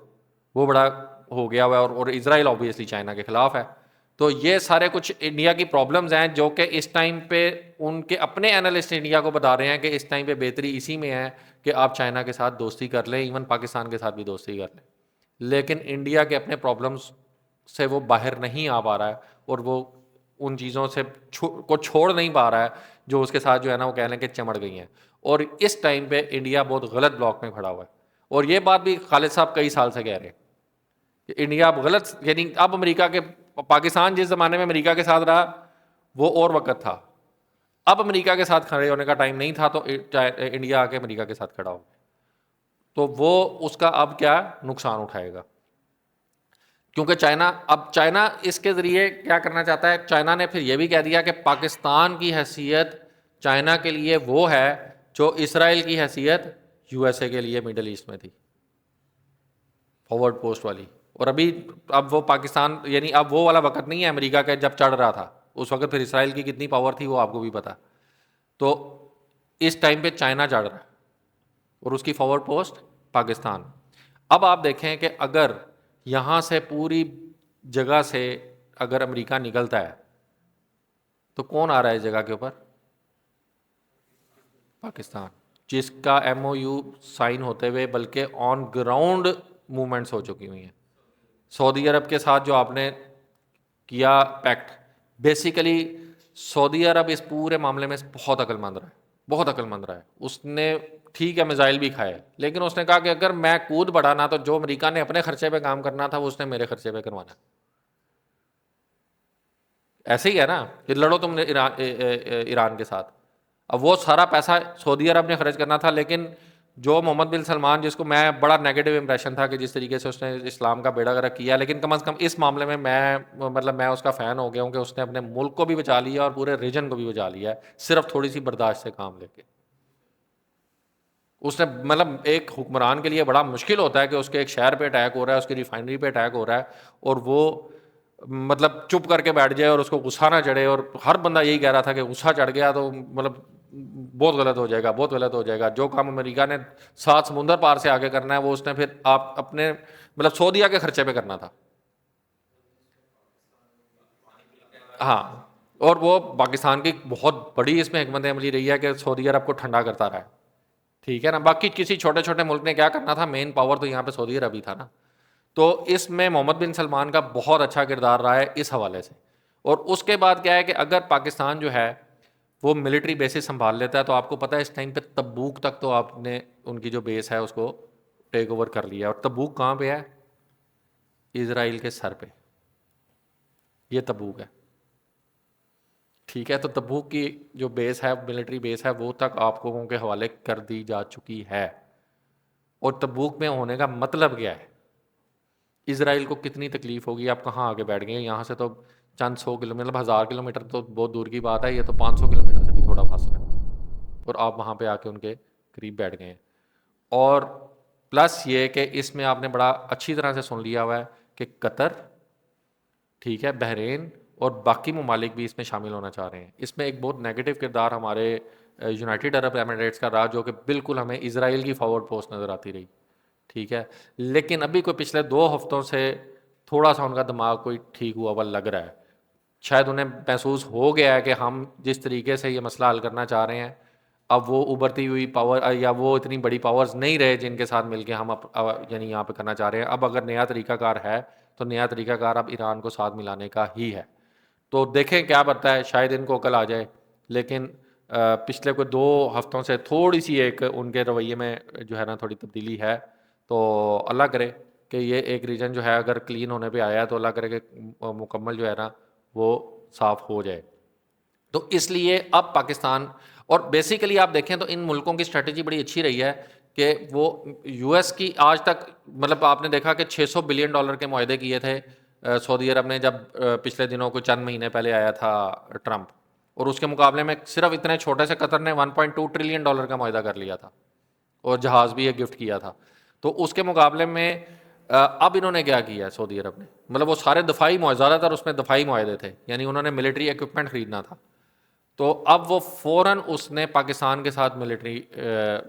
وہ بڑا ہو گیا ہوا ہے, اور اسرائیل آبویسلی چائنا کے خلاف ہے. تو یہ سارے کچھ انڈیا کی پرابلمز ہیں جو کہ اس ٹائم پہ ان کے اپنے اینالسٹ انڈیا کو بتا رہے ہیں کہ اس ٹائم پہ بہتری اسی میں ہے کہ آپ چائنا کے ساتھ دوستی کر لیں, ایون پاکستان کے ساتھ بھی دوستی کر لیں. لیکن انڈیا کے اپنے پرابلمز سے وہ باہر نہیں آ پا رہا ہے, اور وہ ان چیزوں سے کو چھوڑ نہیں پا رہا ہے جو اس کے ساتھ جو ہے نا وہ کہہ لیں کہ چمڑ گئی ہیں. اور اس ٹائم پہ انڈیا بہت غلط بلاک میں کھڑا ہوا ہے, اور یہ بات بھی خالد صاحب کئی سال سے کہہ رہے ہیں کہ انڈیا اب غلط, یعنی اب امریکہ کے پاکستان جس زمانے میں امریکہ کے ساتھ رہا وہ اور وقت تھا, اب امریکہ کے ساتھ کھڑے ہونے کا ٹائم نہیں تھا, تو انڈیا آ کے امریکہ کے ساتھ کھڑا ہو گیا. تو وہ اس کا اب کیا نقصان اٹھائے گا, کیونکہ چائنا اس کے ذریعے کیا کرنا چاہتا ہے. چائنا نے پھر یہ بھی کہہ دیا کہ پاکستان کی حیثیت چائنا کے لیے وہ ہے جو اسرائیل کی حیثیت یو ایس اے کے لیے مڈل ایسٹ میں تھی, فارورڈ پوسٹ والی. اور اب وہ پاکستان, یعنی اب وہ والا وقت نہیں ہے امریکہ کا جب چڑھ رہا تھا, اس وقت پھر اسرائیل کی کتنی پاور تھی وہ آپ کو بھی پتا. تو اس ٹائم پہ چائنا چڑھ رہا ہے اور اس کی فارورڈ پوسٹ پاکستان. اب آپ دیکھیں کہ اگر یہاں سے پوری جگہ سے اگر امریکہ نکلتا ہے تو کون آ رہا ہے اس جگہ کے اوپر؟ پاکستان, جس کا ایم او یو سائن ہوتے ہوئے بلکہ آن گراؤنڈ موومنٹس ہو چکی ہوئی ہیں. سعودی عرب کے ساتھ جو آپ نے کیا پیکٹ, بیسیکلی سعودی عرب اس پورے معاملے میں بہت عقل مند رہا ہے, بہت عقل مند رہا ہے. اس نے ٹھیک ہے میزائل بھی کھائے, لیکن اس نے کہا کہ اگر میں کود بڑھا نا تو جو امریکہ نے اپنے خرچے پہ کام کرنا تھا وہ اس نے میرے خرچے پہ کروانا. ایسے ہی ہے نا کہ لڑو تم نے ایران کے ساتھ, اب وہ سارا پیسہ سعودی عرب نے خرچ کرنا تھا. لیکن جو محمد بن سلمان, جس کو میں بڑا نیگیٹو امپریشن تھا کہ جس طریقے سے اس نے اسلام کا بیڑا غرق کیا, لیکن کم از کم اس معاملے میں میں اس کا فین ہو گیا ہوں کہ اس نے اپنے ملک کو بھی بچا لیا اور پورے ریجن کو بھی بچا لیا ہے, صرف تھوڑی سی برداشت سے کام لے کے. اس نے ایک حکمران کے لیے بڑا مشکل ہوتا ہے کہ اس کے ایک شہر پہ اٹیک ہو رہا ہے, اس کی ریفائنری پہ اٹیک ہو رہا ہے, اور وہ چپ کر کے بیٹھ جائے اور اس کو غصہ نہ چڑھے. اور ہر بندہ یہی کہہ رہا تھا کہ غصہ چڑھ گیا تو بہت غلط ہو جائے گا, بہت غلط ہو جائے گا. جو کام امریکہ نے 7 سمندر پار سے آگے کرنا ہے وہ اس نے پھر آپ اپنے سعودیہ کے خرچے پہ کرنا تھا. ہاں, اور وہ پاکستان کی بہت بڑی اس میں حکمت عملی رہی ہے کہ سعودی عرب کو ٹھنڈا کرتا رہا ہے. ٹھیک ہے نا, باقی کسی چھوٹے چھوٹے ملک نے کیا کرنا تھا, مین پاور تو یہاں پہ سعودی عرب ہی تھا نا. تو اس میں محمد بن سلمان کا بہت اچھا کردار رہا ہے اس حوالے سے. اور اس کے بعد کیا ہے کہ اگر پاکستان جو ہے وہ ملٹری بیسز سنبھال لیتا ہے, تو آپ کو پتہ ہے اس ٹائم پہ تبوک تک تو آپ نے ان کی جو بیس ہے اس کو ٹیک اوور کر لیا. اور تبوک کہاں پہ ہے؟ اسرائیل کے سر پہ, یہ تبوک ہے. ٹھیک ہے, تو تبوک کی جو بیس ہے, ملٹری بیس ہے, وہ تک آپ کو کے حوالے کر دی جا چکی ہے. اور تبوک میں ہونے کا مطلب کیا ہے؟ اسرائیل کو کتنی تکلیف ہوگی. آپ کہاں آگے بیٹھ گئے ہیں؟ یہاں سے تو چند 100 کلو مطلب 1000 کلومیٹر تو بہت دور کی بات ہے, یہ تو 500 کلومیٹر سے بھی تھوڑا فاصلہ ہے, اور آپ وہاں پہ آ کے ان کے قریب بیٹھ گئے ہیں. اور پلس یہ کہ اس میں آپ نے بڑا اچھی طرح سے سن لیا ہوا ہے کہ قطر, ٹھیک ہے, بحرین اور باقی ممالک بھی اس میں شامل ہونا چاہ رہے ہیں. اس میں ایک بہت نیگیٹو کردار ہمارے یونائٹیڈ عرب ایمریٹس کا رہا, جو کہ بالکل ہمیں اسرائیل کی فارورڈ پوسٹ نظر آتی رہی, ٹھیک ہے. لیکن ابھی کوئی پچھلے 2 ہفتوں سے تھوڑا سا ان کا دماغ کوئی ٹھیک ہوا ہوا لگ رہا ہے. شاید انہیں محسوس ہو گیا ہے کہ ہم جس طریقے سے یہ مسئلہ حل کرنا چاہ رہے ہیں, اب وہ ابھرتی ہوئی پاور یا وہ اتنی بڑی پاورز نہیں رہے جن کے ساتھ مل کے ہم یعنی یہاں پہ کرنا چاہ رہے ہیں. اب اگر نیا طریقہ کار ہے تو نیا طریقہ کار اب ایران کو ساتھ ملانے کا ہی ہے. تو دیکھیں کیا بنتا ہے, شاید ان کو عقل آ جائے. لیکن پچھلے کوئی 2 ہفتوں سے تھوڑی سی ایک ان کے رویے میں جو ہے نا تھوڑی تبدیلی ہے. تو اللہ کرے کہ یہ ایک ریجن جو ہے اگر کلین ہونے پہ آیا ہے تو اللہ کرے کہ مکمل جو ہے نا وہ صاف ہو جائے. تو اس لیے اب پاکستان, اور بیسیکلی آپ دیکھیں تو ان ملکوں کی اسٹریٹجی بڑی اچھی رہی ہے کہ وہ یو ایس کی آج تک مطلب آپ نے دیکھا کہ $600 بلین کے معاہدے کیے تھے سعودی عرب نے جب پچھلے دنوں کو چند مہینے پہلے آیا تھا ٹرمپ, اور اس کے مقابلے میں صرف اتنے چھوٹے سے قطر نے $1.2 ٹریلین کا معاہدہ کر لیا تھا, اور جہاز بھی ایک گفٹ کیا تھا. تو اس کے مقابلے میں اب انہوں نے کیا کیا ہے سعودی عرب نے, مطلب وہ سارے دفاعی معاہدے, زیادہ تر اس میں دفاعی معاہدے تھے, یعنی انہوں نے ملٹری ایکوپمنٹ خریدنا تھا. تو اب وہ فوراً اس نے پاکستان کے ساتھ ملٹری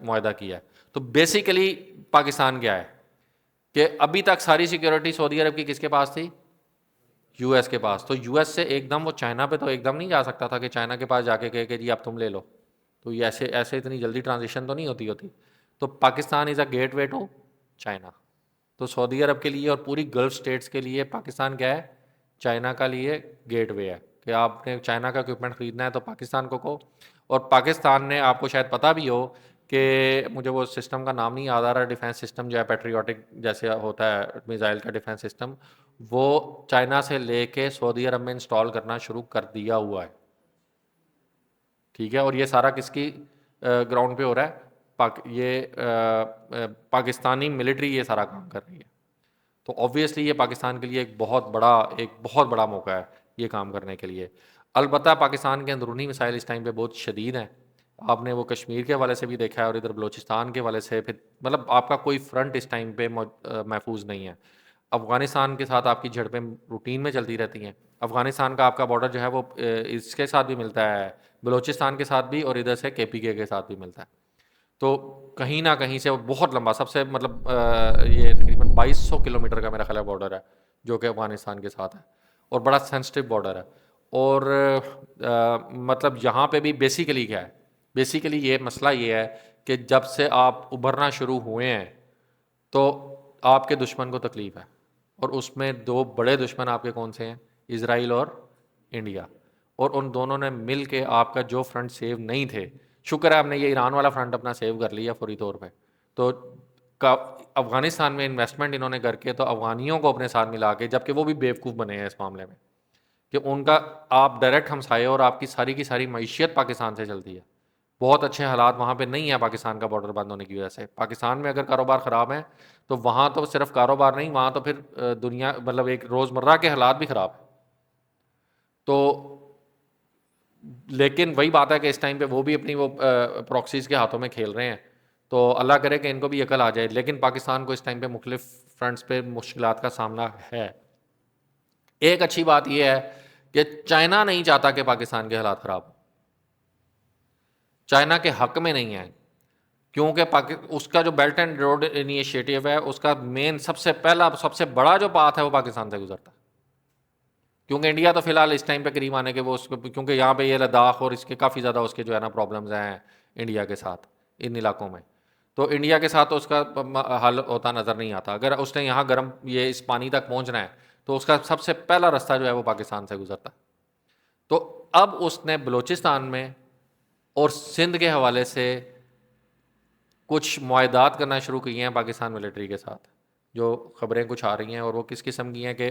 معاہدہ کیا ہے. تو بیسیکلی پاکستان کیا ہے کہ ابھی تک ساری سیکیورٹی سعودی عرب کی کس کے پاس تھی؟ یو ایس کے پاس. تو یو ایس سے ایک دم وہ چائنا پہ تو ایک دم نہیں جا سکتا تھا کہ چائنا کے پاس جا کے کہے کہ جی اب تم لے لو. تو یہ ایسے اتنی جلدی ٹرانزیشن تو نہیں ہوتی. تو پاکستان از اے گیٹ وے ٹو چائنا. تو سعودی عرب کے لیے اور پوری گلف اسٹیٹس کے لیے پاکستان کیا ہے؟ چائنا کا لیے گیٹ وے ہے کہ آپ نے چائنا کا اکوپمنٹ خریدنا ہے تو پاکستان کو. اور پاکستان نے, آپ کو شاید پتہ بھی ہو کہ مجھے وہ سسٹم کا نام نہیں یاد آ رہا, ڈیفینس سسٹم جو ہے پیٹریوٹک جیسے ہوتا ہے میزائل کا ڈیفینس سسٹم, وہ چائنا سے لے کے سعودی عرب میں انسٹال کرنا شروع کر دیا ہوا ہے, ٹھیک ہے. اور یہ سارا کس کی گراؤنڈ پہ ہو رہا ہے؟ یہ پاکستانی ملٹری یہ سارا کام کر رہی ہے. تو آبویسلی یہ پاکستان کے لیے ایک بہت بڑا موقع ہے یہ کام کرنے کے لیے. البتہ پاکستان کے اندرونی مسائل اس ٹائم پہ بہت شدید ہیں. آپ نے وہ کشمیر کے حوالے سے بھی دیکھا ہے, اور ادھر بلوچستان کے حوالے سے, پھر مطلب آپ کا کوئی فرنٹ اس ٹائم پہ محفوظ نہیں ہے. افغانستان کے ساتھ آپ کی جھڑپیں روٹین میں چلتی رہتی ہیں. افغانستان کا آپ کا بارڈر جو ہے وہ اس کے ساتھ بھی ملتا ہے, بلوچستان کے ساتھ بھی, اور ادھر سے KPK کے ساتھ بھی ملتا ہے. تو کہیں نہ کہیں سے وہ بہت لمبا, سب سے مطلب یہ تقریباً 2200 کلومیٹر کا میرا خیال ہے بارڈر ہے جو کہ افغانستان کے ساتھ ہے, اور بڑا سینسٹیو بارڈر ہے. اور مطلب یہاں پہ بھی بیسیکلی کیا ہے, بیسیکلی یہ مسئلہ یہ ہے کہ جب سے آپ ابھرنا شروع ہوئے ہیں تو آپ کے دشمن کو تکلیف ہے, اور اس میں 2 بڑے دشمن آپ کے کون سے ہیں؟ اسرائیل اور انڈیا. اور ان دونوں نے مل کے آپ کا جو فرنٹ سیو نہیں تھے, شکر ہے ہم نے یہ ایران والا فرنٹ اپنا سیو کر لیا فوری طور پہ. تو افغانستان میں انویسٹمنٹ انہوں نے کر کے تو افغانیوں کو اپنے ساتھ ملا کے, جبکہ وہ بھی بیوقوف بنے ہیں اس معاملے میں کہ ان کا آپ ڈائریکٹ ہمسائے, اور آپ کی ساری معیشت پاکستان سے چلتی ہے. بہت اچھے حالات وہاں پہ نہیں ہیں پاکستان کا بارڈر بند ہونے کی وجہ سے. پاکستان میں اگر کاروبار خراب ہیں تو وہاں تو صرف کاروبار نہیں, وہاں تو پھر دنیا مطلب ایک روزمرہ کے حالات بھی خراب ہیں. تو لیکن وہی بات ہے کہ اس ٹائم پہ وہ بھی اپنی وہ پراکسیز کے ہاتھوں میں کھیل رہے ہیں. تو اللہ کرے کہ ان کو بھی عقل آ جائے. لیکن پاکستان کو اس ٹائم پہ مختلف فرنٹس پہ مشکلات کا سامنا ہے. ایک اچھی بات یہ ہے کہ چائنا نہیں چاہتا کہ پاکستان کے حالات خراب ہوں, چائنا کے حق میں نہیں ہے, کیونکہ اس کا جو بیلٹ اینڈ روڈ انیشیٹو ہے, اس کا مین سب سے بڑا جو پاتھ ہے وہ پاکستان سے گزرتا ہے. کیونکہ انڈیا تو فی الحال اس ٹائم پہ قریب آنے کے وہ کیونکہ یہاں پہ یہ لداخ اور اس کے کافی زیادہ اس کے جو ہے نا پرابلمز ہیں انڈیا کے ساتھ ان علاقوں میں. تو انڈیا کے ساتھ تو اس کا حل ہوتا نظر نہیں آتا. اگر اس نے یہاں گرم یہ اس پانی تک پہنچنا ہے تو اس کا سب سے پہلا رستہ جو ہے وہ پاکستان سے گزرتا. تو اب اس نے بلوچستان میں اور سندھ کے حوالے سے کچھ معاہدات کرنا شروع کیے ہیں پاکستان ملٹری کے ساتھ, جو خبریں کچھ آ رہی ہیں. اور وہ کس قسم کی ہیں کہ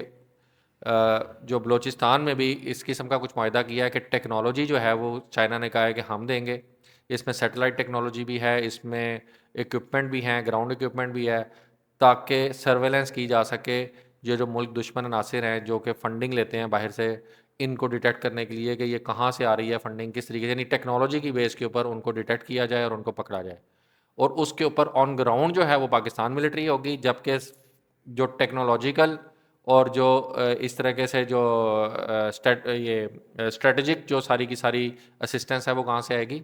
جو بلوچستان میں بھی اس قسم کا کچھ معاہدہ کیا ہے کہ ٹیکنالوجی جو ہے وہ چائنا نے کہا ہے کہ ہم دیں گے. اس میں سیٹلائٹ ٹیکنالوجی بھی ہے, اس میں اکوپمنٹ بھی ہیں, گراؤنڈ اکوپمنٹ بھی ہے, تاکہ سرویلنس کی جا سکے یہ جو ملک دشمن عناصر ہیں جو کہ فنڈنگ لیتے ہیں باہر سے، ان کو ڈیٹیکٹ کرنے کے لیے کہ یہ کہاں سے آ رہی ہے فنڈنگ، کس طریقے سے، یعنی ٹیکنالوجی کی بیس کے اوپر ان کو ڈیٹیکٹ کیا جائے اور ان کو پکڑا جائے، اور اس کے اوپر آن گراؤنڈ جو ہے وہ پاکستان ملٹری ہوگی، جبکہ جو ٹیکنالوجیکل اور جو اس طریقے سے جو یہ اسٹریٹجک جو ساری کی ساری اسسٹنس ہے وہ کہاں سے آئے گی،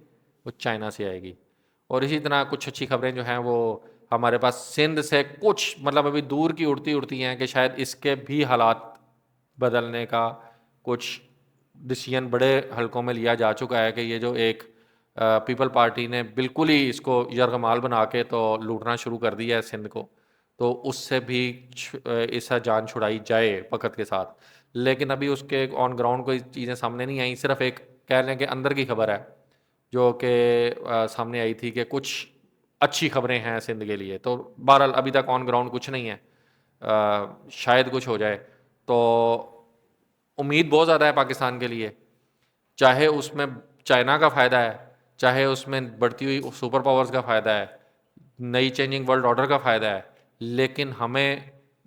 وہ چائنا سے آئے گی۔ اور اسی طرح کچھ اچھی خبریں جو ہیں وہ ہمارے پاس سندھ سے کچھ مطلب ابھی دور کی اڑتی ہیں کہ شاید اس کے بھی حالات بدلنے کا کچھ ڈیسیژن بڑے حلقوں میں لیا جا چکا ہے، کہ یہ جو ایک پیپل پارٹی نے بالکل ہی اس کو یرغمال بنا کے تو لوٹنا شروع کر دیا ہے سندھ کو، تو اس سے بھی اس سے جان چھڑائی جائے وقت کے ساتھ، لیکن ابھی اس کے آن گراؤنڈ کوئی چیزیں سامنے نہیں آئیں، صرف ایک کہہ لیں کہ اندر کی خبر ہے جو کہ سامنے آئی تھی کہ کچھ اچھی خبریں ہیں سندھ کے لیے، تو بہرحال ابھی تک آن گراؤنڈ کچھ نہیں ہے، شاید کچھ ہو جائے، تو امید بہت زیادہ ہے پاکستان کے لیے، چاہے اس میں چائنا کا فائدہ ہے، چاہے اس میں بڑھتی ہوئی سپر پاورز کا فائدہ ہے، نئی چینجنگ ورلڈ آرڈر کا فائدہ ہے، لیکن ہمیں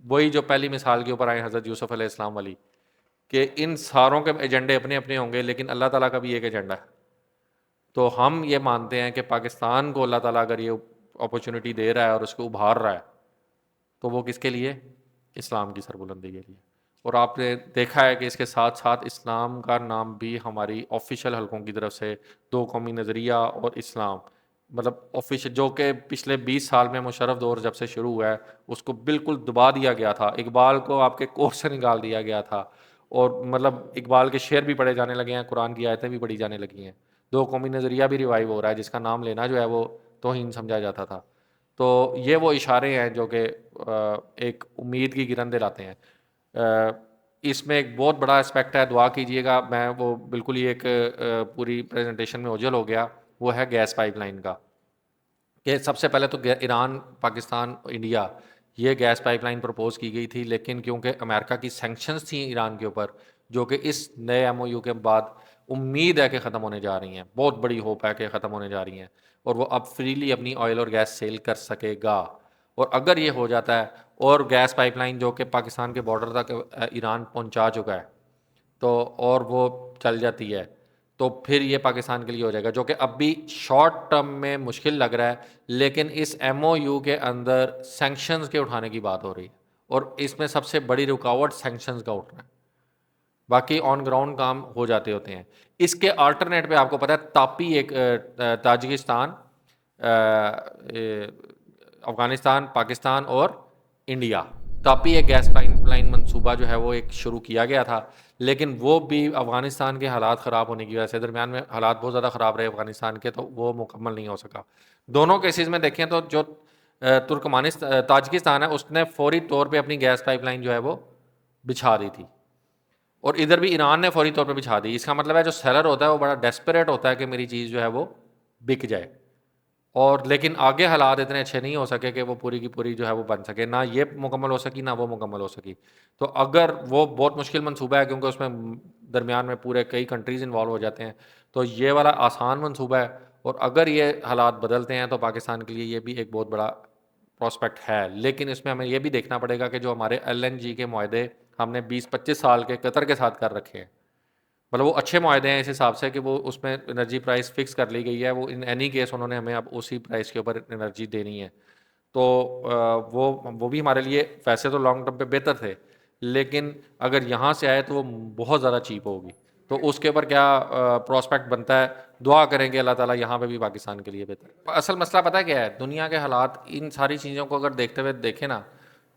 وہی جو پہلی مثال کے اوپر آئے حضرت یوسف علیہ السلام والی، کہ ان ساروں کے ایجنڈے اپنے اپنے ہوں گے لیکن اللہ تعالیٰ کا بھی ایک ایجنڈا ہے، تو ہم یہ مانتے ہیں کہ پاکستان کو اللہ تعالیٰ اگر یہ اپرچونٹی دے رہا ہے اور اس کو ابھار رہا ہے تو وہ کس کے لیے، اسلام کی سربلندی کے لیے، اور آپ نے دیکھا ہے کہ اس کے ساتھ ساتھ اسلام کا نام بھی ہماری آفیشیل حلقوں کی طرف سے دو قومی نظریہ اور اسلام، مطلب آفیشیل جو کہ پچھلے 20 سال میں مشرف دور جب سے شروع ہوا ہے اس کو بالکل دبا دیا گیا تھا، اقبال کو آپ کے کورس سے نکال دیا گیا تھا، اور مطلب اقبال کے شعر بھی پڑھے جانے لگے ہیں، قرآن کی آیتیں بھی پڑھی جانے لگی ہیں، دو قومی نظریہ بھی ریوائیو ہو رہا ہے جس کا نام لینا جو ہے وہ توہین سمجھا جاتا تھا، تو یہ وہ اشارے ہیں جو کہ ایک امید کی کرن دلاتے ہیں۔ اس میں ایک بہت بڑا اسپیکٹ ہے، دعا کیجئے گا، میں وہ بالکل ہی ایک پوری پریزنٹیشن میں اوجھل ہو گیا، وہ ہے گیس پائپ لائن کا، کہ سب سے پہلے تو ایران، پاکستان، انڈیا، یہ گیس پائپ لائن پرپوز کی گئی تھی، لیکن کیونکہ امریکہ کی سینکشنز تھیں ایران کے اوپر جو کہ اس نئے ایم او یو کے بعد امید ہے کہ ختم ہونے جا رہی ہیں، بہت بڑی ہوپ ہے کہ ختم ہونے جا رہی ہیں، اور وہ اب فریلی اپنی آئل اور گیس سیل کر سکے گا، اور اگر یہ ہو جاتا ہے اور گیس پائپ لائن جو کہ پاکستان کے بارڈر تک ایران پہنچا چکا ہے تو اور وہ چل جاتی ہے تو پھر یہ پاکستان کے لیے ہو جائے گا، جو کہ اب بھی شارٹ ٹرم میں مشکل لگ رہا ہے، لیکن اس ایم او یو کے اندر سینکشنز کے اٹھانے کی بات ہو رہی ہے، اور اس میں سب سے بڑی رکاوٹ سینکشنز کا اٹھنا ہے، باقی آن گراؤنڈ کام ہو جاتے ہوتے ہیں۔ اس کے آلٹرنیٹ پہ آپ کو پتہ ہے تاپی ایک تاجکستان، افغانستان، پاکستان اور انڈیا، تاپی ایک گیس پائپ لائن منصوبہ جو ہے وہ ایک شروع کیا گیا تھا، لیکن وہ بھی افغانستان کے حالات خراب ہونے کی وجہ سے، درمیان میں حالات بہت زیادہ خراب رہے افغانستان کے، تو وہ مکمل نہیں ہو سکا۔ دونوں کیسز میں دیکھیں تو جو تاجکستان ہے اس نے فوری طور پہ اپنی گیس پائپ لائن جو ہے وہ بچھا دی تھی، اور ادھر بھی ایران نے فوری طور پہ بچھا دی۔ اس کا مطلب ہے جو سیلر ہوتا ہے وہ بڑا ڈیسپریٹ ہوتا ہے کہ میری چیز جو ہے وہ بک جائے، اور لیکن آگے حالات اتنے اچھے نہیں ہو سکے کہ وہ پوری کی پوری جو ہے وہ بن سکے، نہ یہ مکمل ہو سکی نہ وہ مکمل ہو سکی، تو اگر وہ بہت مشکل منصوبہ ہے کیونکہ اس میں درمیان میں پورے کئی کنٹریز انوالو ہو جاتے ہیں، تو یہ والا آسان منصوبہ ہے، اور اگر یہ حالات بدلتے ہیں تو پاکستان کے لیے یہ بھی ایک بہت بڑا پراسپیکٹ ہے، لیکن اس میں ہمیں یہ بھی دیکھنا پڑے گا کہ جو ہمارے ایل این جی کے معاہدے ہم نے 20-25 سال کے قطر کے ساتھ کر رکھے ہیں، مطلب وہ اچھے معاہدے ہیں اس حساب سے کہ وہ اس میں انرجی پرائس فکس کر لی گئی ہے، وہ ان اینی کیس انہوں نے ہمیں اب اسی پرائس کے اوپر انرجی دینی ہے، تو وہ بھی ہمارے لیے ویسے تو لانگ ٹرم پہ بہتر تھے، لیکن اگر یہاں سے آئے تو وہ بہت زیادہ چیپ ہوگی، تو اس کے اوپر کیا پراسپیکٹ بنتا ہے، دعا کریں گے اللہ تعالیٰ یہاں پہ بھی پاکستان کے لیے بہتر۔ اصل مسئلہ پتہ کیا ہے، دنیا کے حالات ان ساری چیزوں کو اگر دیکھتے ہوئے دیکھیں نا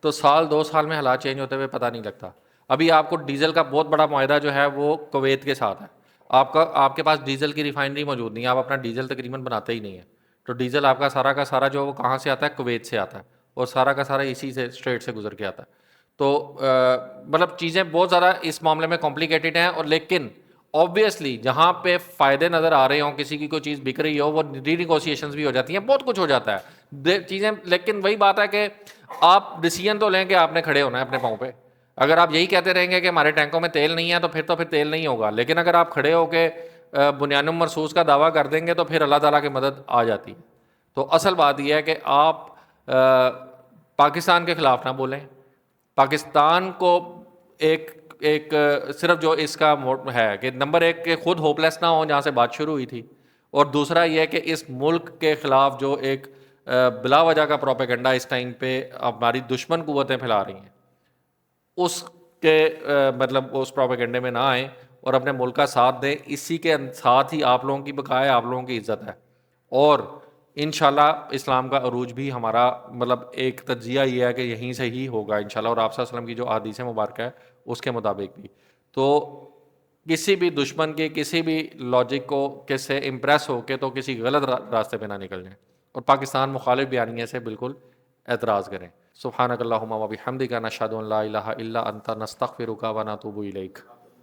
تو سال 2 سال میں حالات چینج ہوتے ہوئے پتہ نہیں لگتا۔ ابھی آپ کو ڈیزل کا بہت بڑا معاہدہ جو ہے وہ کویت کے ساتھ ہے، آپ کے پاس ڈیزل کی ریفائنری موجود نہیں ہے، آپ اپنا ڈیزل تقریباً بناتے ہی نہیں ہیں، تو ڈیزل آپ کا سارا جو وہ کہاں سے آتا ہے، کویت سے آتا ہے، اور سارا کا سارا اسی سے اسٹریٹ سے گزر کے آتا ہے، تو مطلب چیزیں بہت زیادہ اس معاملے میں کمپلیکیٹڈ ہیں، اور لیکن آبویسلی جہاں پہ فائدے نظر آ رہے ہوں، کسی کی کوئی چیز بک رہی ہو، وہ ری نیگوسیشنز بھی ہو جاتی ہیں، بہت کچھ ہو جاتا ہے چیزیں، لیکن وہی بات ہے کہ آپ ڈیسیژن تو لیں کہ آپ نے کھڑے ہونا ہے اپنے پاؤں پہ۔ اگر آپ یہی کہتے رہیں گے کہ ہمارے ٹینکوں میں تیل نہیں ہے تو پھر تیل نہیں ہوگا، لیکن اگر آپ کھڑے ہو کے بنیان مرصوص کا دعویٰ کر دیں گے تو پھر اللہ تعالیٰ کی مدد آ جاتی ہے۔ تو اصل بات یہ ہے کہ آپ پاکستان کے خلاف نہ بولیں، پاکستان کو ایک ایک صرف جو اس کا ہے کہ نمبر ایک کہ خود ہوپ لیس نہ ہو جہاں سے بات شروع ہوئی تھی، اور دوسرا یہ کہ اس ملک کے خلاف جو ایک بلا وجہ کا پروپیگنڈا اس ٹائم پہ ہماری دشمن قوتیں پھیلا رہی ہیں، اس کے مطلب اس پروپیگنڈے میں نہ آئیں اور اپنے ملک کا ساتھ دیں. اسی کے ساتھ ہی آپ لوگوں کی بقا ہے، آپ لوگوں کی عزت ہے، اور انشاءاللہ اسلام کا عروج بھی ہمارا مطلب ایک تجزیہ یہ ہے کہ یہیں سے ہی ہوگا انشاءاللہ، اور آپ صلی اللہ علیہ وسلم کی جو احادیث مبارکہ ہے اس کے مطابق بھی. تو کسی بھی دشمن کے کسی بھی لاجک کو کس سے امپریس ہو کے تو کسی غلط راستے پہ نہ نکل جائیں، اور پاکستان مخالف بیانیے سے بالکل اعتراض کریں. سبحانک اللہم و بحمدک، نشہد ان لا الہ الا انت، نستغفرک و نتوب الیک.